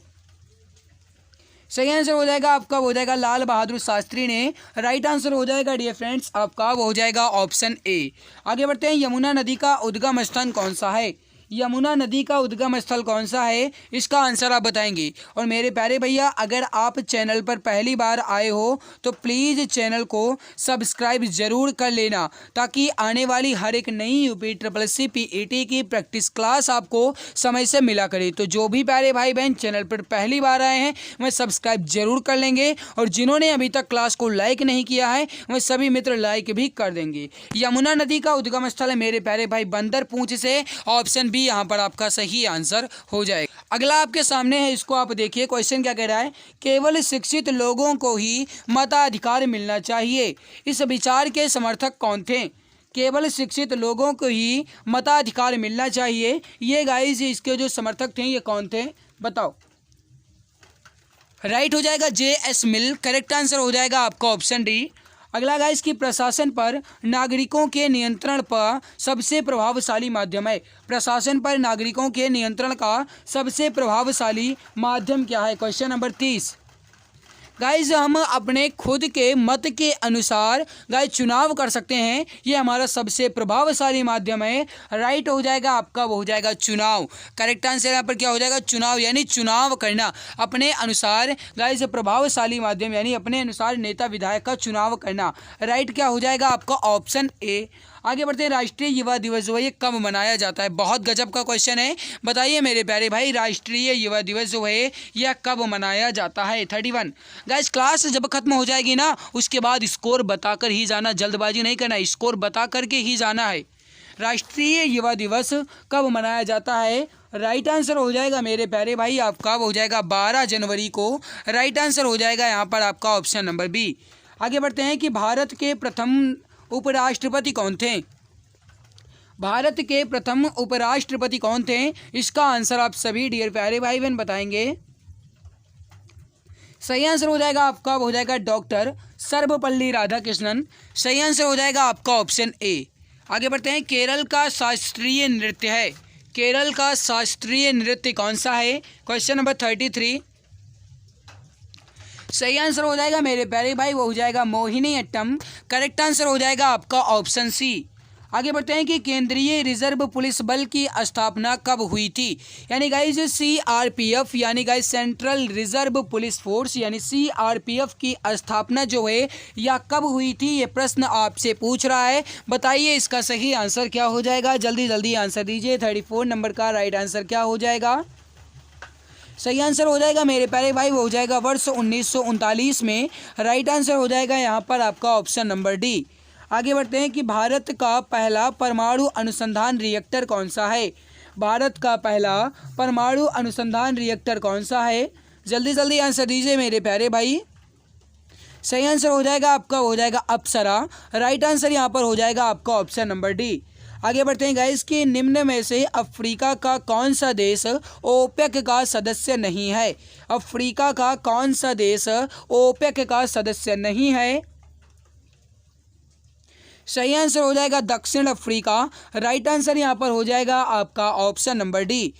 सही आंसर हो जाएगा आपका, हो जाएगा लाल बहादुर शास्त्री ने। राइट आंसर हो जाएगा डियर फ्रेंड्स आपका, वो हो जाएगा ऑप्शन ए। आगे बढ़ते हैं, यमुना नदी का उद्गम स्थान कौन सा है? यमुना नदी का उद्गम स्थल कौन सा है? इसका आंसर आप बताएंगे। और मेरे प्यारे भैया अगर आप चैनल पर पहली बार आए हो तो प्लीज़ चैनल को सब्सक्राइब ज़रूर कर लेना ताकि आने वाली हर एक नई UPSSC PET की प्रैक्टिस क्लास आपको समय से मिला करे। तो जो भी प्यारे भाई बहन चैनल पर पहली बार आए हैं वह सब्सक्राइब जरूर कर लेंगे, और जिन्होंने अभी तक क्लास को लाइक नहीं किया है वह सभी मित्र लाइक भी कर देंगे। यमुना नदी का उद्गम स्थल है मेरे प्यारे भाई बंदर पूंछ से। ऑप्शन यहाँ पर आपका सही आंसर हो जाएगा। अगला आपके सामने है, इसको आप देखिए। क्वेश्चन क्या कह रहा है? केवल शिक्षित लोगों को ही मताधिकार मिलना चाहिए। इस विचार के समर्थक कौन थे? केवल शिक्षित लोगों को ही मताधिकार मिलना चाहिए, ये गाइस इसके जो समर्थक थे ये कौन थे? बताओ। राइट हो जाएगा JS मिल। करेक्ट आंसर हो जाएगा आपका ऑप्शन डी। अगला गाइस की प्रशासन पर नागरिकों के नियंत्रण पर सबसे प्रभावशाली माध्यम है। प्रशासन पर नागरिकों के नियंत्रण का सबसे प्रभावशाली माध्यम क्या है? Question number 30। गाइज हम अपने खुद के मत के अनुसार गाइज चुनाव कर सकते हैं, ये हमारा सबसे प्रभावशाली माध्यम है। राइट हो जाएगा आपका, वो हो जाएगा चुनाव। करेक्ट आंसर यहाँ पर क्या हो जाएगा, चुनाव, यानी चुनाव करना अपने अनुसार। गाइज प्रभावशाली माध्यम यानी अपने अनुसार नेता विधायक का चुनाव करना। राइट क्या हो जाएगा आपका, ऑप्शन ए। आगे बढ़ते हैं, राष्ट्रीय युवा दिवस जो है ये कब मनाया जाता है। बहुत गजब का क्वेश्चन है, बताइए मेरे प्यारे भाई, राष्ट्रीय युवा दिवस जो है यह कब मनाया जाता है। 31। गाइस क्लास जब खत्म हो जाएगी ना, उसके बाद स्कोर बताकर ही जाना, जल्दबाजी नहीं करना, स्कोर बता करके ही जाना है। राष्ट्रीय युवा दिवस कब मनाया जाता है। राइट आंसर हो जाएगा मेरे प्यारे भाई आपका, वो हो जाएगा 12 जनवरी को। राइट आंसर हो जाएगा यहाँ पर आपका ऑप्शन नंबर बी। आगे बढ़ते हैं कि भारत के प्रथम उपराष्ट्रपति कौन थे। भारत के प्रथम उपराष्ट्रपति कौन थे, इसका आंसर आप सभी डियर प्यारे भाई बहन बताएंगे। सही आंसर हो जाएगा आपका, हो जाएगा डॉक्टर सर्वपल्ली राधाकृष्णन। सही आंसर हो जाएगा आपका ऑप्शन ए। आगे बढ़ते हैं, केरल का शास्त्रीय नृत्य है, केरल का शास्त्रीय नृत्य कौन सा है। Question number 33। सही आंसर हो जाएगा मेरे प्यारे भाई, वो हो जाएगा मोहिनी अट्टम। करेक्ट आंसर हो जाएगा आपका ऑप्शन सी। आगे बढ़ते हैं कि केंद्रीय रिजर्व पुलिस बल की स्थापना कब हुई थी। यानी गाइज CRPF यानी guys central reserve police force यानी CRPF की स्थापना जो है या कब हुई थी, ये प्रश्न आपसे पूछ रहा है। बताइए इसका सही आंसर क्या हो जाएगा, जल्दी जल्दी आंसर दीजिए। 34 नंबर का राइट आंसर क्या हो जाएगा। सही आंसर हो जाएगा मेरे प्यारे भाई, वो हो जाएगा वर्ष 1939 में। राइट आंसर हो जाएगा यहाँ पर आपका ऑप्शन नंबर डी। आगे बढ़ते हैं कि भारत का पहला परमाणु अनुसंधान रिएक्टर कौन सा है। भारत का पहला परमाणु अनुसंधान रिएक्टर कौन सा है, जल्दी जल्दी आंसर दीजिए मेरे प्यारे भाई। सही आंसर हो जाएगा आपका, हो जाएगा अप्सरा। राइट आंसर यहाँ पर हो जाएगा आपका ऑप्शन नंबर डी। आगे बढ़ते हैं गाइस कि निम्न में से अफ्रीका का कौन सा देश ओपेक का सदस्य नहीं है। अफ्रीका का कौन सा देश ओपेक का सदस्य नहीं है। सही आंसर हो जाएगा दक्षिण अफ्रीका। राइट आंसर यहाँ पर हो जाएगा आपका ऑप्शन नंबर डी।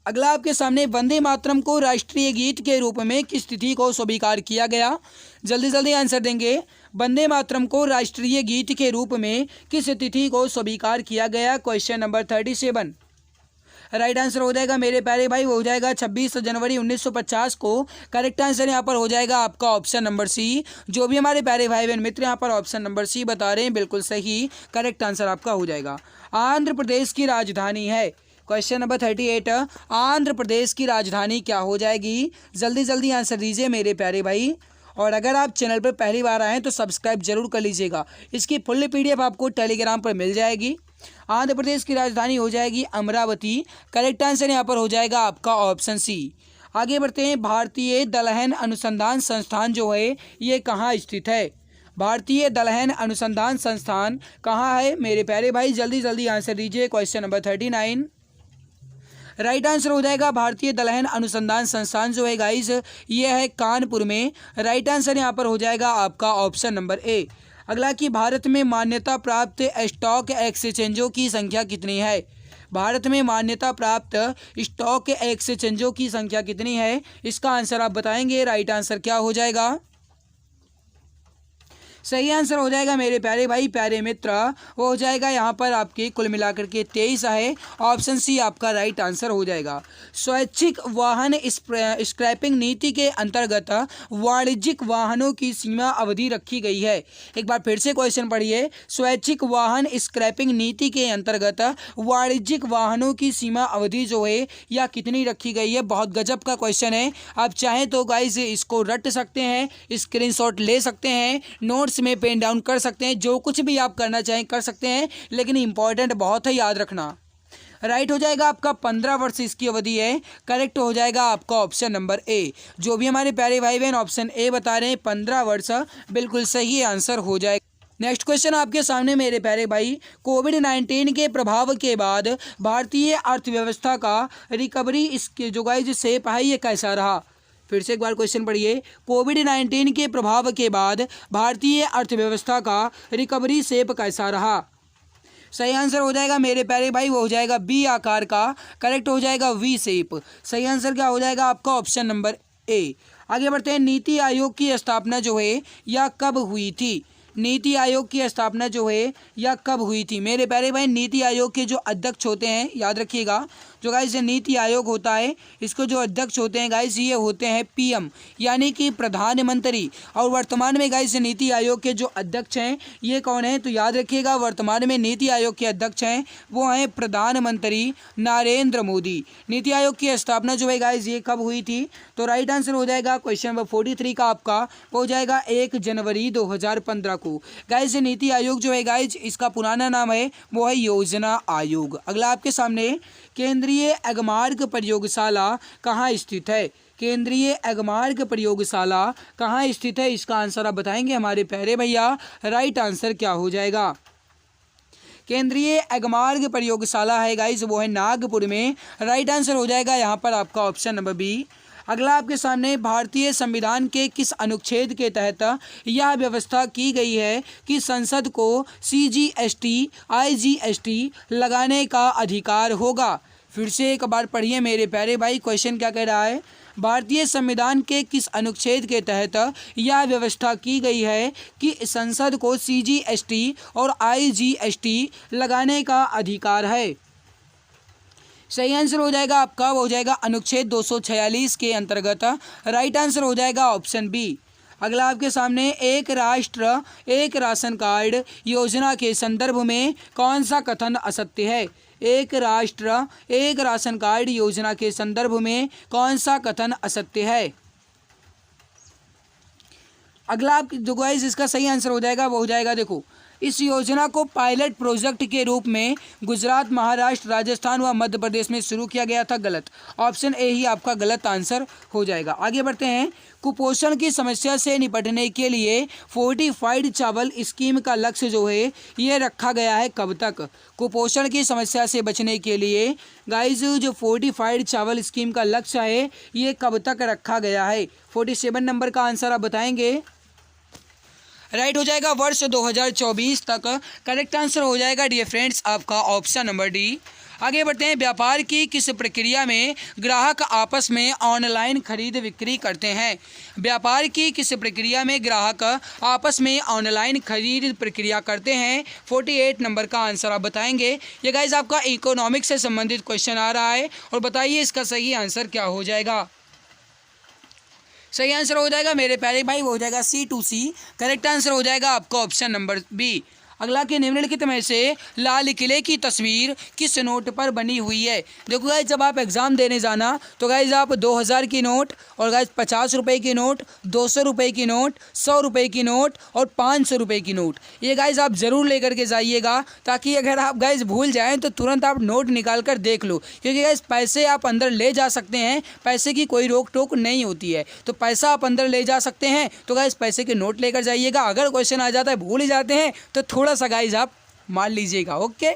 अगला आपके सामने, वंदे मातरम को राष्ट्रीय गीत के रूप में किस तिथि को स्वीकार किया गया। जल्दी जल्दी आंसर देंगे। वंदे मातरम को राष्ट्रीय गीत के रूप में किस तिथि को स्वीकार किया गया। Question number 37। राइट आंसर हो जाएगा मेरे प्यारे भाई, वो हो जाएगा 26 जनवरी 1950 को। करेक्ट आंसर यहाँ पर हो जाएगा आपका ऑप्शन नंबर सी। जो भी हमारे प्यारे भाई बहन मित्र यहाँ पर ऑप्शन नंबर सी बता रहे हैं, बिल्कुल सही। करेक्ट आंसर आपका हो जाएगा। आंध्र प्रदेश की राजधानी है। क्वेश्चन नंबर 38, आंध्र प्रदेश की राजधानी क्या हो जाएगी। जल्दी जल्दी आंसर दीजिए मेरे प्यारे भाई। और अगर आप चैनल पर पहली बार आए हैं तो सब्सक्राइब जरूर कर लीजिएगा। इसकी फुल PDF आपको टेलीग्राम पर मिल जाएगी। आंध्र प्रदेश की राजधानी हो जाएगी अमरावती। करेक्ट आंसर यहाँ पर हो जाएगा आपका ऑप्शन सी। आगे बढ़ते हैं, भारतीय दलहन अनुसंधान संस्थान जो है ये कहाँ स्थित है। भारतीय दलहन अनुसंधान संस्थान कहाँ है मेरे प्यारे भाई, जल्दी जल्दी आंसर दीजिए। Question number 39। राइट आंसर हो जाएगा भारतीय दलहन अनुसंधान संस्थान जो है गाइस ये है कानपुर में। राइट आंसर यहाँ पर हो जाएगा आपका ऑप्शन नंबर ए। अगला कि भारत में मान्यता प्राप्त स्टॉक एक्सचेंजों की संख्या कितनी है। भारत में मान्यता प्राप्त स्टॉक एक्सचेंजों की संख्या कितनी है, इसका आंसर आप बताएंगे। राइट आंसर क्या हो जाएगा। सही आंसर हो जाएगा मेरे प्यारे भाई प्यारे मित्र, वो हो जाएगा यहाँ पर आपके कुल मिलाकर के 23 है। ऑप्शन सी आपका राइट आंसर हो जाएगा। स्वैच्छिक वाहन स्क्रैपिंग नीति के अंतर्गत वाणिज्यिक वाहनों की सीमा अवधि रखी गई है। एक बार फिर से क्वेश्चन पढ़िए। स्वैच्छिक वाहन स्क्रैपिंग नीति के अंतर्गत वाणिज्यिक वाहनों की सीमा अवधि जो है या कितनी रखी गई है। बहुत गजब का क्वेश्चन है। आप चाहें तो गाइस इसको रट सकते हैं, स्क्रीनशॉट ले सकते हैं, नोट्स में पेन डाउन कर सकते हैं, जो कुछ भी आप करना चाहें कर सकते हैं, लेकिन इंपॉर्टेंट बहुत है, याद रखना। राइट हो जाएगा आपका 15 वर्ष इसकी अवधि है। करेक्ट हो जाएगा आपका ऑप्शन नंबर ए। जो भी हमारे प्यारे भाई बहन ऑप्शन ए बता रहे हैं 15 वर्ष, बिल्कुल सही आंसर हो जाएगा। नेक्स्ट क्वेश्चन आपके सामने मेरे प्यारे भाई, कोविड-19 के प्रभाव के बाद भारतीय अर्थव्यवस्था का रिकवरी इसके जो गाइस शेप है ये कैसा रहा। फिर से एक बार क्वेश्चन पढ़िए। कोविड-19 के प्रभाव के बाद भारतीय अर्थव्यवस्था का रिकवरी शेप कैसा रहा। सही आंसर हो जाएगा मेरे प्यारे भाई, वो हो जाएगा बी आकार का। करेक्ट हो जाएगा वी शेप। सही आंसर क्या हो जाएगा आपका ऑप्शन नंबर ए। आगे बढ़ते हैं, नीति आयोग की स्थापना जो है यह कब हुई थी? नीति आयोग की स्थापना जो है यह कब हुई थी? मेरे प्यारे भाई, नीति आयोग के जो अध्यक्ष होते हैं, याद रखिएगा, जो गाइस नीति आयोग होता है इसको जो अध्यक्ष होते हैं गाइस ये होते हैं पीएम यानी कि प्रधानमंत्री। और वर्तमान में गाइस नीति आयोग के जो अध्यक्ष हैं ये कौन है? तो याद रखिएगा, वर्तमान में नीति आयोग के अध्यक्ष हैं वो हैं प्रधानमंत्री नरेंद्र मोदी। नीति आयोग की स्थापना जो है गाइस ये कब हुई थी? तो राइट आंसर हो जाएगा क्वेश्चन नंबर 43 का आपका हो जाएगा 1 जनवरी 2015 को। गाइस नीति आयोग जो है गाइस इसका पुराना नाम है वो है योजना आयोग। अगला आपके सामने, केंद्रीय एगमार्क प्रयोगशाला कहाँ स्थित है? केंद्रीय एगमार्क प्रयोगशाला कहाँ स्थित है? इसका आंसर आप बताएंगे हमारे प्यारे भैया। राइट आंसर क्या हो जाएगा? केंद्रीय एगमार्क प्रयोगशाला है गाइस वो है नागपुर में। राइट आंसर हो जाएगा यहाँ पर आपका ऑप्शन नंबर बी। अगला आपके सामने, भारतीय संविधान के किस अनुच्छेद के तहत यह व्यवस्था की गई है कि संसद को CGST IGST लगाने का अधिकार होगा? फिर से एक बार पढ़िए मेरे प्यारे भाई, क्वेश्चन क्या कह रहा है? भारतीय संविधान के किस अनुच्छेद के तहत यह व्यवस्था की गई है कि संसद को CGST और IGST लगाने का अधिकार है? सही आंसर हो जाएगा आपका वो हो जाएगा अनुच्छेद 246 के अंतर्गत। राइट आंसर हो जाएगा ऑप्शन बी। अगला आपके सामने, एक राष्ट्र एक राशन कार्ड योजना के संदर्भ में कौन सा कथन असत्य है? एक राष्ट्र एक राशन कार्ड योजना के संदर्भ में कौन सा कथन असत्य है? अगला आप जो गाइस इसका सही आंसर हो जाएगा वो हो जाएगा, देखो, इस योजना को पायलट प्रोजेक्ट के रूप में गुजरात, महाराष्ट्र, राजस्थान व मध्य प्रदेश में शुरू किया गया था। गलत, ऑप्शन ए ही आपका गलत आंसर हो जाएगा। आगे बढ़ते हैं, कुपोषण की समस्या से निपटने के लिए फोर्टिफाइड चावल स्कीम का लक्ष्य जो है ये रखा गया है कब तक? कुपोषण की समस्या से बचने के लिए गाइस जो फोर्टिफाइड चावल स्कीम का लक्ष्य है ये कब तक रखा गया है? 47 नंबर का आंसर आप बताएंगे। राइट हो जाएगा वर्ष 2024 तक। करेक्ट आंसर हो जाएगा डियर फ्रेंड्स आपका ऑप्शन नंबर डी। आगे बढ़ते हैं, व्यापार की किस प्रक्रिया में ग्राहक आपस में ऑनलाइन खरीद बिक्री करते हैं? व्यापार की किस प्रक्रिया में ग्राहक आपस में ऑनलाइन खरीद प्रक्रिया करते हैं? 48 नंबर का आंसर आप बताएंगे। ये गाइस आपका इकोनॉमिक्स से संबंधित क्वेश्चन आ रहा है और बताइए इसका सही आंसर क्या हो जाएगा? सही आंसर हो जाएगा मेरे प्यारे भाई वो हो जाएगा C2C। करेक्ट आंसर हो जाएगा आपका ऑप्शन नंबर बी। अगला के निम्नलिखित में से लाल किले की तस्वीर किस नोट पर बनी हुई है? देखो गाइस, जब आप एग्ज़ाम देने जाना तो गाइस आप 2000 की नोट और गाइस 50 रुपये की नोट, 200 रुपये की नोट, 100 रुपये की नोट और 500 रुपये की नोट ये गाइस आप ज़रूर लेकर के जाइएगा, ताकि अगर आप गाइस भूल जाएं तो तुरंत आप नोट निकाल कर देख लो, क्योंकि गाइस पैसे आप अंदर ले जा सकते हैं, पैसे की कोई रोक टोक नहीं होती है। तो पैसा आप अंदर ले जा सकते हैं तो गाइस पैसे के नोट लेकर जाइएगा। अगर क्वेश्चन आ जाता है भूल ही जाते हैं तो थोड़ा सा गाइस आप मान लीजिएगा। ओके,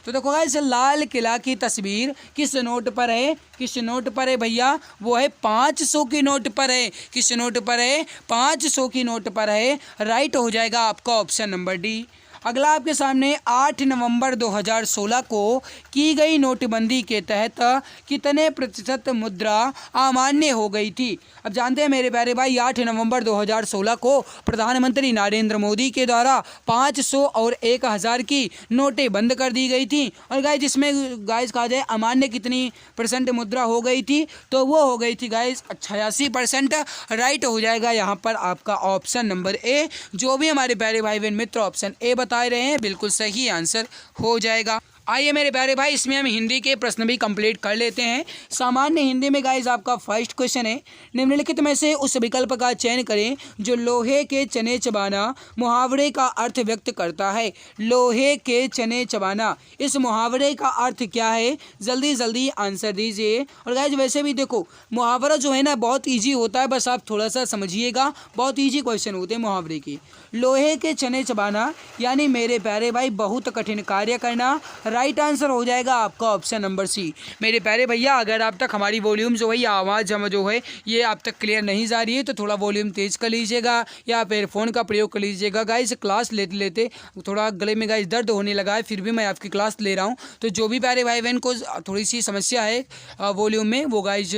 तो देखो गाइस लाल किला की तस्वीर किस नोट पर है? किस नोट पर है भैया? वो है 500 की नोट पर है। किस नोट पर है? 500 की नोट पर है। राइट हो जाएगा आपका ऑप्शन नंबर डी। अगला आपके सामने 8 नवंबर 2016 को की गई नोटबंदी के तहत कितने प्रतिशत मुद्रा अमान्य हो गई थी? अब जानते हैं मेरे प्यारे भाई 8 नवंबर 2016 को प्रधानमंत्री नरेंद्र मोदी के द्वारा 500 और 1000 की नोटें बंद कर दी गई थी। और गाइस जिसमें गाइस कहा जाए अमान्य कितनी परसेंट मुद्रा हो गई थी? तो वो हो गई थी गाइस 86%। राइट हो जाएगा यहाँ पर आपका ऑप्शन नंबर ए। जो भी हमारे प्यारे भाई बहन मित्र ऑप्शन ए बता रहे हैं बिल्कुल सही आंसर हो जाएगा। आइए मेरे प्यारे भाई इसमें हम हिंदी के प्रश्न भी कंप्लीट कर लेते हैं। सामान्य हिंदी में गाइस आपका फर्स्ट क्वेश्चन है, निम्नलिखित में से उस विकल्प का चयन करें जो लोहे के चने चबाना मुहावरे का अर्थ व्यक्त करता है। लोहे के चने चबाना, इस मुहावरे का अर्थ क्या है? जल्दी जल्दी आंसर दीजिए। और गाइस वैसे भी देखो मुहावरा जो है ना बहुत ईजी होता है, बस आप थोड़ा सा समझिएगा, बहुत ईजी क्वेश्चन होते हैं मुहावरे की। लोहे के चने चबाना यानी मेरे प्यारे भाई बहुत कठिन कार्य करना। राइट आंसर हो जाएगा आपका ऑप्शन नंबर सी। मेरे प्यारे भैया, अगर आप तक हमारी वॉल्यूम जो है या आवाज़ हम जो है ये आप तक क्लियर नहीं जा रही है तो थोड़ा वॉल्यूम तेज़ कर लीजिएगा या फिर फ़ोन का प्रयोग कर लीजिएगा। गाइस क्लास लेते लेते थोड़ा गले में गाइस दर्द होने लगा है, फिर भी मैं आपकी क्लास ले रहा हूँ। तो जो भी प्यारे भाई बहन को थोड़ी सी समस्या है वॉल्यूम में, वो गाइस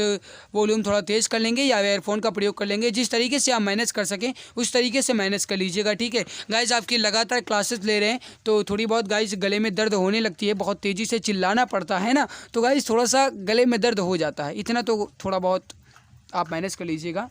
वॉल्यूम थोड़ा तेज़ कर लेंगे या एयरफोन का प्रयोग कर लेंगे। जिस तरीके से आप मैनेज कर सकें उस तरीके से मैनेज कर लीजिएगा, ठीक है। गाइस आपकी लगातार क्लासेस ले रहे हैं तो थोड़ी बहुत गाइस गले में दर्द होने लगती है, बहुत तेज़ी से चिल्लाना पड़ता है ना, तो गाइस थोड़ा सा गले में दर्द हो जाता है, इतना तो थोड़ा बहुत आप मैनेज कर लीजिएगा।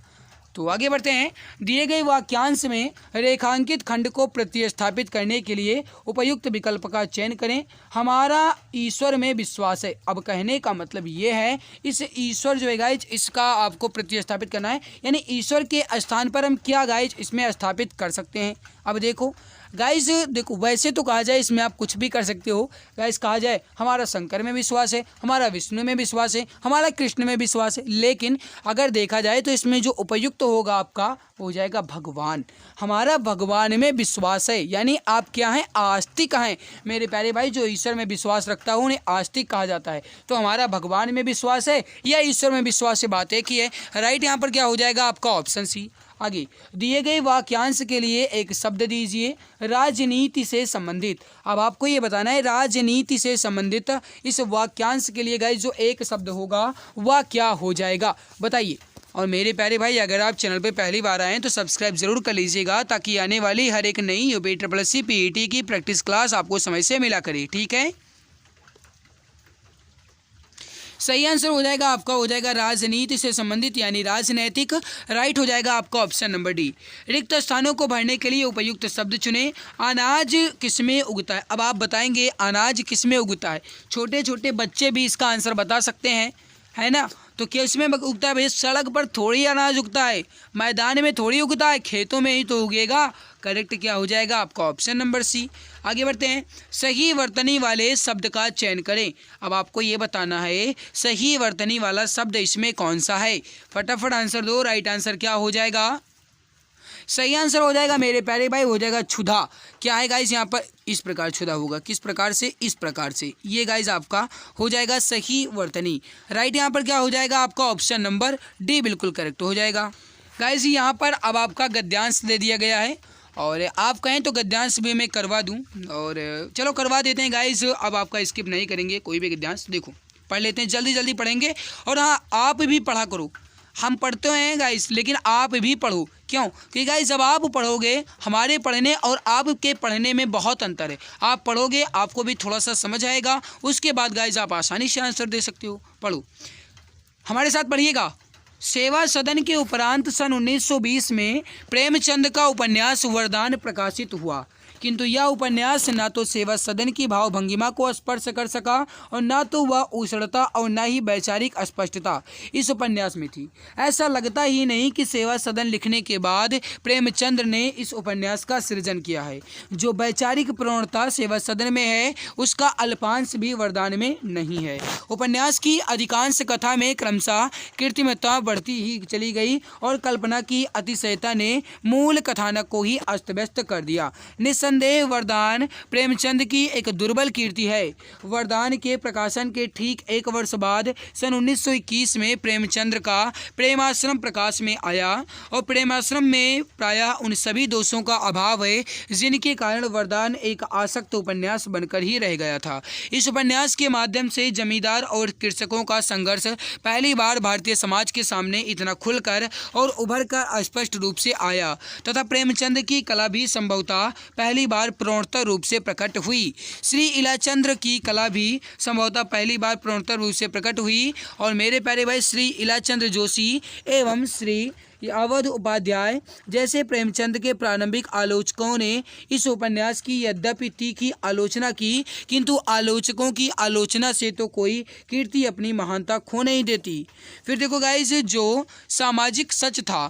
तो आगे बढ़ते हैं। दिए गए वाक्यांश में रेखांकित खंड को प्रतिस्थापित करने के लिए उपयुक्त विकल्प का चयन करें। हमारा ईश्वर में विश्वास है। अब कहने का मतलब ये है, इस ईश्वर जो है गाइज इसका आपको प्रतिस्थापित करना है, यानी ईश्वर के स्थान पर हम क्या गाइज इसमें स्थापित कर सकते हैं। अब देखो गाइज, देखो वैसे तो कहा जाए इसमें आप कुछ भी कर सकते हो गाइज। कहा जाए हमारा शंकर में विश्वास है, हमारा विष्णु में विश्वास है, हमारा कृष्ण में विश्वास है, लेकिन अगर देखा जाए तो इसमें जो उपयुक्त होगा आपका हो जाएगा भगवान। हमारा भगवान में विश्वास है, यानी आप क्या हैं, आस्तिक हैं। मेरे प्यारे भाई, जो ईश्वर में विश्वास रखता है उन्हें आस्तिक कहा जाता है। तो हमारा भगवान में विश्वास है या ईश्वर में विश्वास से बात एक ही है। राइट यहाँ पर क्या हो जाएगा आपका ऑप्शन सी। आगे दिए गए वाक्यांश के लिए एक शब्द दीजिए राजनीति से संबंधित। अब आपको ये बताना है राजनीति से संबंधित इस वाक्यांश के लिए गाइस जो एक शब्द होगा वह क्या हो जाएगा, बताइए। और मेरे प्यारे भाई, अगर आप चैनल पे पहली बार आए हैं तो सब्सक्राइब जरूर कर लीजिएगा ताकि आने वाली हर एक नई यूपी SSC PET की प्रैक्टिस क्लास आपको समय से मिला करे, ठीक है। सही आंसर हो जाएगा आपका, हो जाएगा राजनीति से संबंधित यानी राजनैतिक। राइट हो जाएगा आपका ऑप्शन नंबर डी। रिक्त स्थानों को भरने के लिए उपयुक्त शब्द चुनें। अनाज किसमें उगता है। अब आप बताएंगे अनाज किसमें उगता है, छोटे छोटे बच्चे भी इसका आंसर बता सकते हैं, है ना। तो किसमें उगता है भैया, सड़क पर थोड़ी अनाज उगता है, मैदान में थोड़ी उगता है, खेतों में ही तो उगेगा। करेक्ट क्या हो जाएगा आपका ऑप्शन नंबर सी। आगे बढ़ते हैं। सही वर्तनी वाले शब्द का चयन करें। अब आपको ये बताना है सही वर्तनी वाला शब्द इसमें कौन सा है, फटाफट आंसर दो। राइट आंसर क्या हो जाएगा, सही आंसर हो जाएगा मेरे प्यारे भाई, हो जाएगा क्षुधा। क्या है गाइस यहाँ पर, इस प्रकार क्षुधा होगा, किस प्रकार से, इस प्रकार से, ये गाइस आपका हो जाएगा सही वर्तनी। राइट यहाँ पर क्या हो जाएगा आपका ऑप्शन नंबर डी बिल्कुल करेक्ट हो जाएगा। गाइस यहाँ पर अब आपका गद्यांश दे दिया गया है और आप कहें तो गद्यांश भी मैं करवा दूं, और चलो करवा देते हैं गाइस। अब आपका स्किप नहीं करेंगे कोई भी गद्यांश, देखो पढ़ लेते हैं, जल्दी जल्दी पढ़ेंगे। और हाँ, आप भी पढ़ा करो, हम पढ़ते हैं गाइस लेकिन आप भी पढ़ो। क्यों, कि गाइस जब आप पढ़ोगे, हमारे पढ़ने और आपके पढ़ने में बहुत अंतर है। आप पढ़ोगे आपको भी थोड़ा सा समझ आएगा, उसके बाद गाइस आप आसानी से आंसर दे सकते हो। पढ़ो, हमारे साथ पढ़िएगा। सेवा सदन के उपरांत सन 1920 में प्रेमचंद का उपन्यास वरदान प्रकाशित हुआ, किंतु यह उपन्यास न तो सेवा सदन की भावभंगिमा को स्पर्श कर सका और न तो वह उष्णता और न ही वैचारिक स्पष्टता इस उपन्यास में थी। ऐसा लगता ही नहीं कि सेवा सदन लिखने के बाद प्रेमचंद्र ने इस उपन्यास का सृजन किया है। जो वैचारिक प्रवणता सेवा सदन में है उसका अल्पांश भी वरदान में नहीं है। उपन्यास की अधिकांश कथा में क्रमशः कृत्रिमता बढ़ती ही चली गई और कल्पना की अतिशयता ने मूल कथानक को ही अस्त व्यस्त कर दिया। निस्संदेह वरदान प्रेमचंद की एक दुर्बल कीर्ति है। वरदान के प्रकाशन के ठीक एक वर्ष बाद सन 1921 में प्रेमचंद्र का प्रेमाश्रम प्रकाश में आया और प्रेमाश्रम में प्रायः उन सभी दोषों का अभाव है जिनके कारण वरदान एक आसक्त उपन्यास बनकर ही रह गया था। इस उपन्यास के माध्यम से जमींदार और कृषकों का संघर्ष पहली बार भारतीय समाज के सामने इतना खुलकर और उभर कर स्पष्ट रूप से आया तथा प्रेमचंद की कला भी संभवतः पहली बार पूर्णतः रूप से प्रकट हुई। श्री इलाचंद्र की कला भी संभवतः पहली बार पूर्णतः रूप से प्रकट हुई। और मेरे प्यारे भाई, श्री इलाचंद्र जोशी एवं श्री अवध उपाध्याय जैसे प्रेमचंद के प्रारंभिक आलोचकों ने इस उपन्यास की यद्यपि तीखी आलोचना की, किंतु आलोचकों की आलोचना से तो कोई कीर्ति अपनी महानता खो नहीं देती। फिर देखो गाइस, जो सामाजिक सच था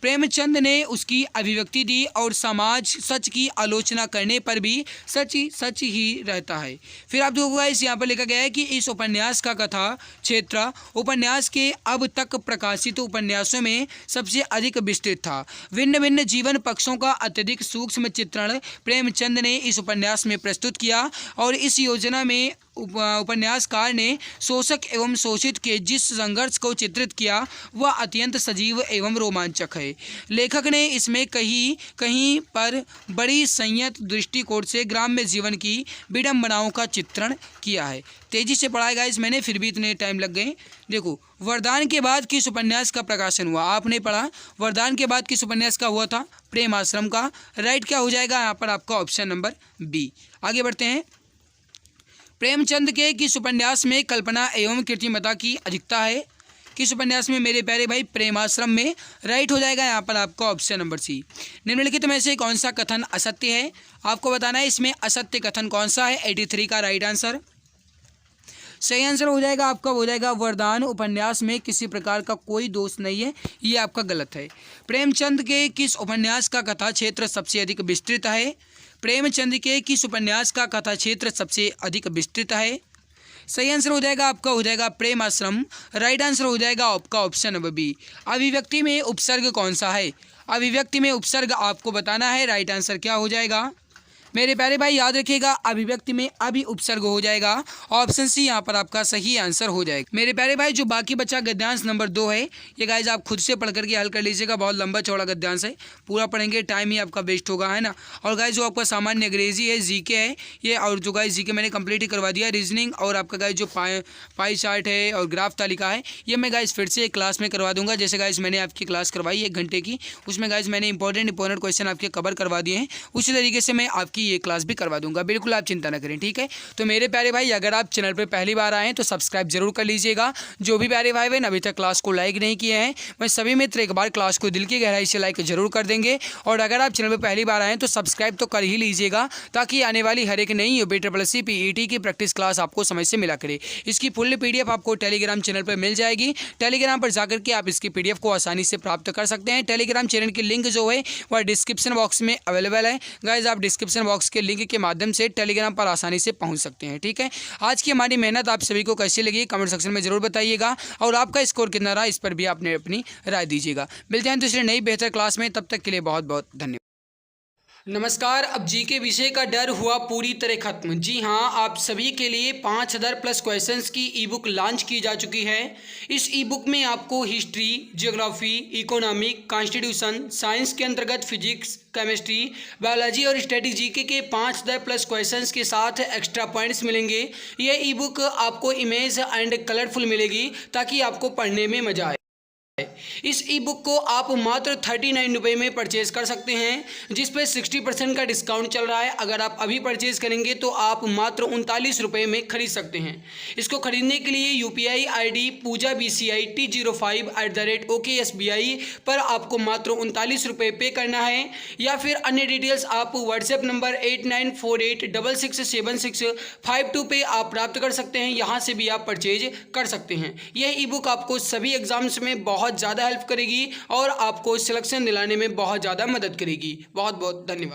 प्रेमचंद ने उसकी अभिव्यक्ति दी और समाज सच की आलोचना करने पर भी सच ही रहता है। फिर आप देखोगे गाइस यहाँ पर लिखा गया है कि इस उपन्यास का कथा क्षेत्र उपन्यास के अब तक प्रकाशित उपन्यासों में सबसे अधिक विस्तृत था। भिन्न भिन्न जीवन पक्षों का अत्यधिक सूक्ष्म चित्रण प्रेमचंद ने इस उपन्यास में प्रस्तुत किया और इस योजना में उपन्यासकार ने शोषक एवं शोषित के जिस संघर्ष को चित्रित किया वह अत्यंत सजीव एवं रोमांचक है। लेखक ने इसमें कहीं पर बड़ी संयत दृष्टिकोण से ग्राम्य जीवन की विडंबनाओं का चित्रण किया है। तेजी से पढ़ाया गाइस मैंने, फिर भी इतने टाइम लग गए। देखो, वरदान के बाद किस उपन्यास का प्रकाशन हुआ, आपने पढ़ा वरदान के बाद किस उपन्यास का हुआ था, प्रेम आश्रम का। राइट क्या हो जाएगा यहाँ पर आपका ऑप्शन नंबर बी। आगे बढ़ते हैं। प्रेमचंद के किस उपन्यास में कल्पना एवं कृत्रिमता की अधिकता है, किस उपन्यास में मेरे प्यारे भाई, प्रेमाश्रम में। राइट हो जाएगा यहाँ पर आपका ऑप्शन नंबर सी। निम्नलिखित में से कौन सा कथन असत्य है, आपको बताना है इसमें असत्य कथन कौन सा है। 83 का राइट आंसर। सही आंसर हो जाएगा आपका, हो जाएगा वरदान उपन्यास में किसी प्रकार का कोई दोष नहीं है, ये आपका गलत है। प्रेमचंद के किस उपन्यास का कथा क्षेत्र सबसे अधिक विस्तृत है, प्रेमचंद के किस उपन्यास का कथा क्षेत्र सबसे अधिक विस्तृत है। सही आंसर हो जाएगा आपका, हो जाएगा प्रेम आश्रम। राइट आंसर हो जाएगा आपका ऑप्शन नंबर बी। अभिव्यक्ति में उपसर्ग कौन सा है, अभिव्यक्ति में उपसर्ग आपको बताना है। राइट आंसर क्या हो जाएगा मेरे प्यारे भाई, याद रखिएगा अभिव्यक्ति में अभी उपसर्ग हो जाएगा। ऑप्शन सी यहाँ पर आपका सही आंसर हो जाएगा। मेरे प्यारे भाई, जो बाकी बचा गद्यांश नंबर 2 है, ये गाइज आप खुद से पढ़ करके हल कर लीजिएगा। बहुत लंबा चौड़ा गद्यांश है, पूरा पढ़ेंगे टाइम ही आपका वेस्ट होगा, है ना। और गाइज जो आपका सामान्य अंग्रेजी है, जीके है ये, और जो गाइज जीके मैंने कंप्लीट ही करवा दिया। रीजनिंग और आपका गाइज जो पाई चार्ट है और ग्राफ तालिका है, ये मैं गाइज फिर से एक क्लास में करवा दूंगा। जैसे गाइज मैंने आपकी क्लास करवाई 1 घंटे की, उसमें गाइज मैंने इंपॉर्टेंट क्वेश्चन आपके कवर करवा दिए हैं। उसी तरीके से मैं आपकी ये क्लास भी करवा दूंगा, बिल्कुल आप चिंता न करें, ठीक है। तो मेरे प्यारे भाई, अगर आप चैनल पर पहली बार आए हैं तो सब्सक्राइब जरूर कर लीजिएगा। जो भी प्यारे भाई बहन अभी तक क्लास को लाइक नहीं किए हैं, मैं सभी मित्र एक बार क्लास को दिल की गहराई से लाइक जरूर कर देंगे। और अगर आप चैनल पर पहली बार आए हैं तो सब्सक्राइब तो कर ही लीजिएगा, ताकि आने वाली हर एक नई BEE PET की प्रैक्टिस क्लास आपको समय से मिला करे। इसकी फुल PDF आपको टेलीग्राम चैनल पर मिल जाएगी। टेलीग्राम पर जाकर के आप इसकी PDF को आसानी से प्राप्त कर सकते हैं। टेलीग्राम चैनल की लिंक जो है वह डिस्क्रिप्शन बॉक्स में अवेलेबल है। गाइज आप डिस्क्रिप्शन बॉक्स के लिंक के माध्यम से टेलीग्राम पर आसानी से पहुंच सकते हैं, ठीक है। आज की हमारी मेहनत आप सभी को कैसी लगी कमेंट सेक्शन में जरूर बताइएगा, और आपका स्कोर कितना रहा इस पर भी आपने अपनी राय दीजिएगा। मिलते हैं दूसरी नई बेहतर क्लास में, तब तक के लिए बहुत बहुत धन्यवाद। नमस्कार। अब जी के विषय का डर हुआ पूरी तरह खत्म। जी हाँ, आप सभी के लिए 5000 प्लस क्वेश्चंस की ई बुक लॉन्च की जा चुकी है। इस ई बुक में आपको history, geography, economic, constitution, science के अंतर्गत फिजिक्स, केमिस्ट्री, बायोलॉजी और स्टैटिक जीके के 5000 प्लस क्वेश्चंस के साथ एक्स्ट्रा पॉइंट्स मिलेंगे। यह ई बुक आपको इमेज एंड कलरफुल मिलेगी, ताकि आपको पढ़ने में मजा आए। इस ई बुक को आप मात्र 39 रुपये में परचेज कर सकते हैं, जिस पे 60% का डिस्काउंट चल रहा है। अगर आप अभी परचेज करेंगे तो आप मात्र 39 रुपये में खरीद सकते हैं। इसको खरीदने के लिए UPI ID पूजा BCI T05@OKSBI पर आपको मात्र 39 रुपये पे करना है, या फिर अन्य डिटेल्स आप व्हाट्सएप नंबर 8948667652 पे आप प्राप्त कर सकते हैं। यहाँ से भी आप परचेज कर सकते हैं। यह ई बुक आपको सभी एग्जाम्स में बहुत ज़्यादा हेल्प करेगी और आपको सिलेक्शन दिलाने में बहुत ज़्यादा मदद करेगी। बहुत बहुत धन्यवाद।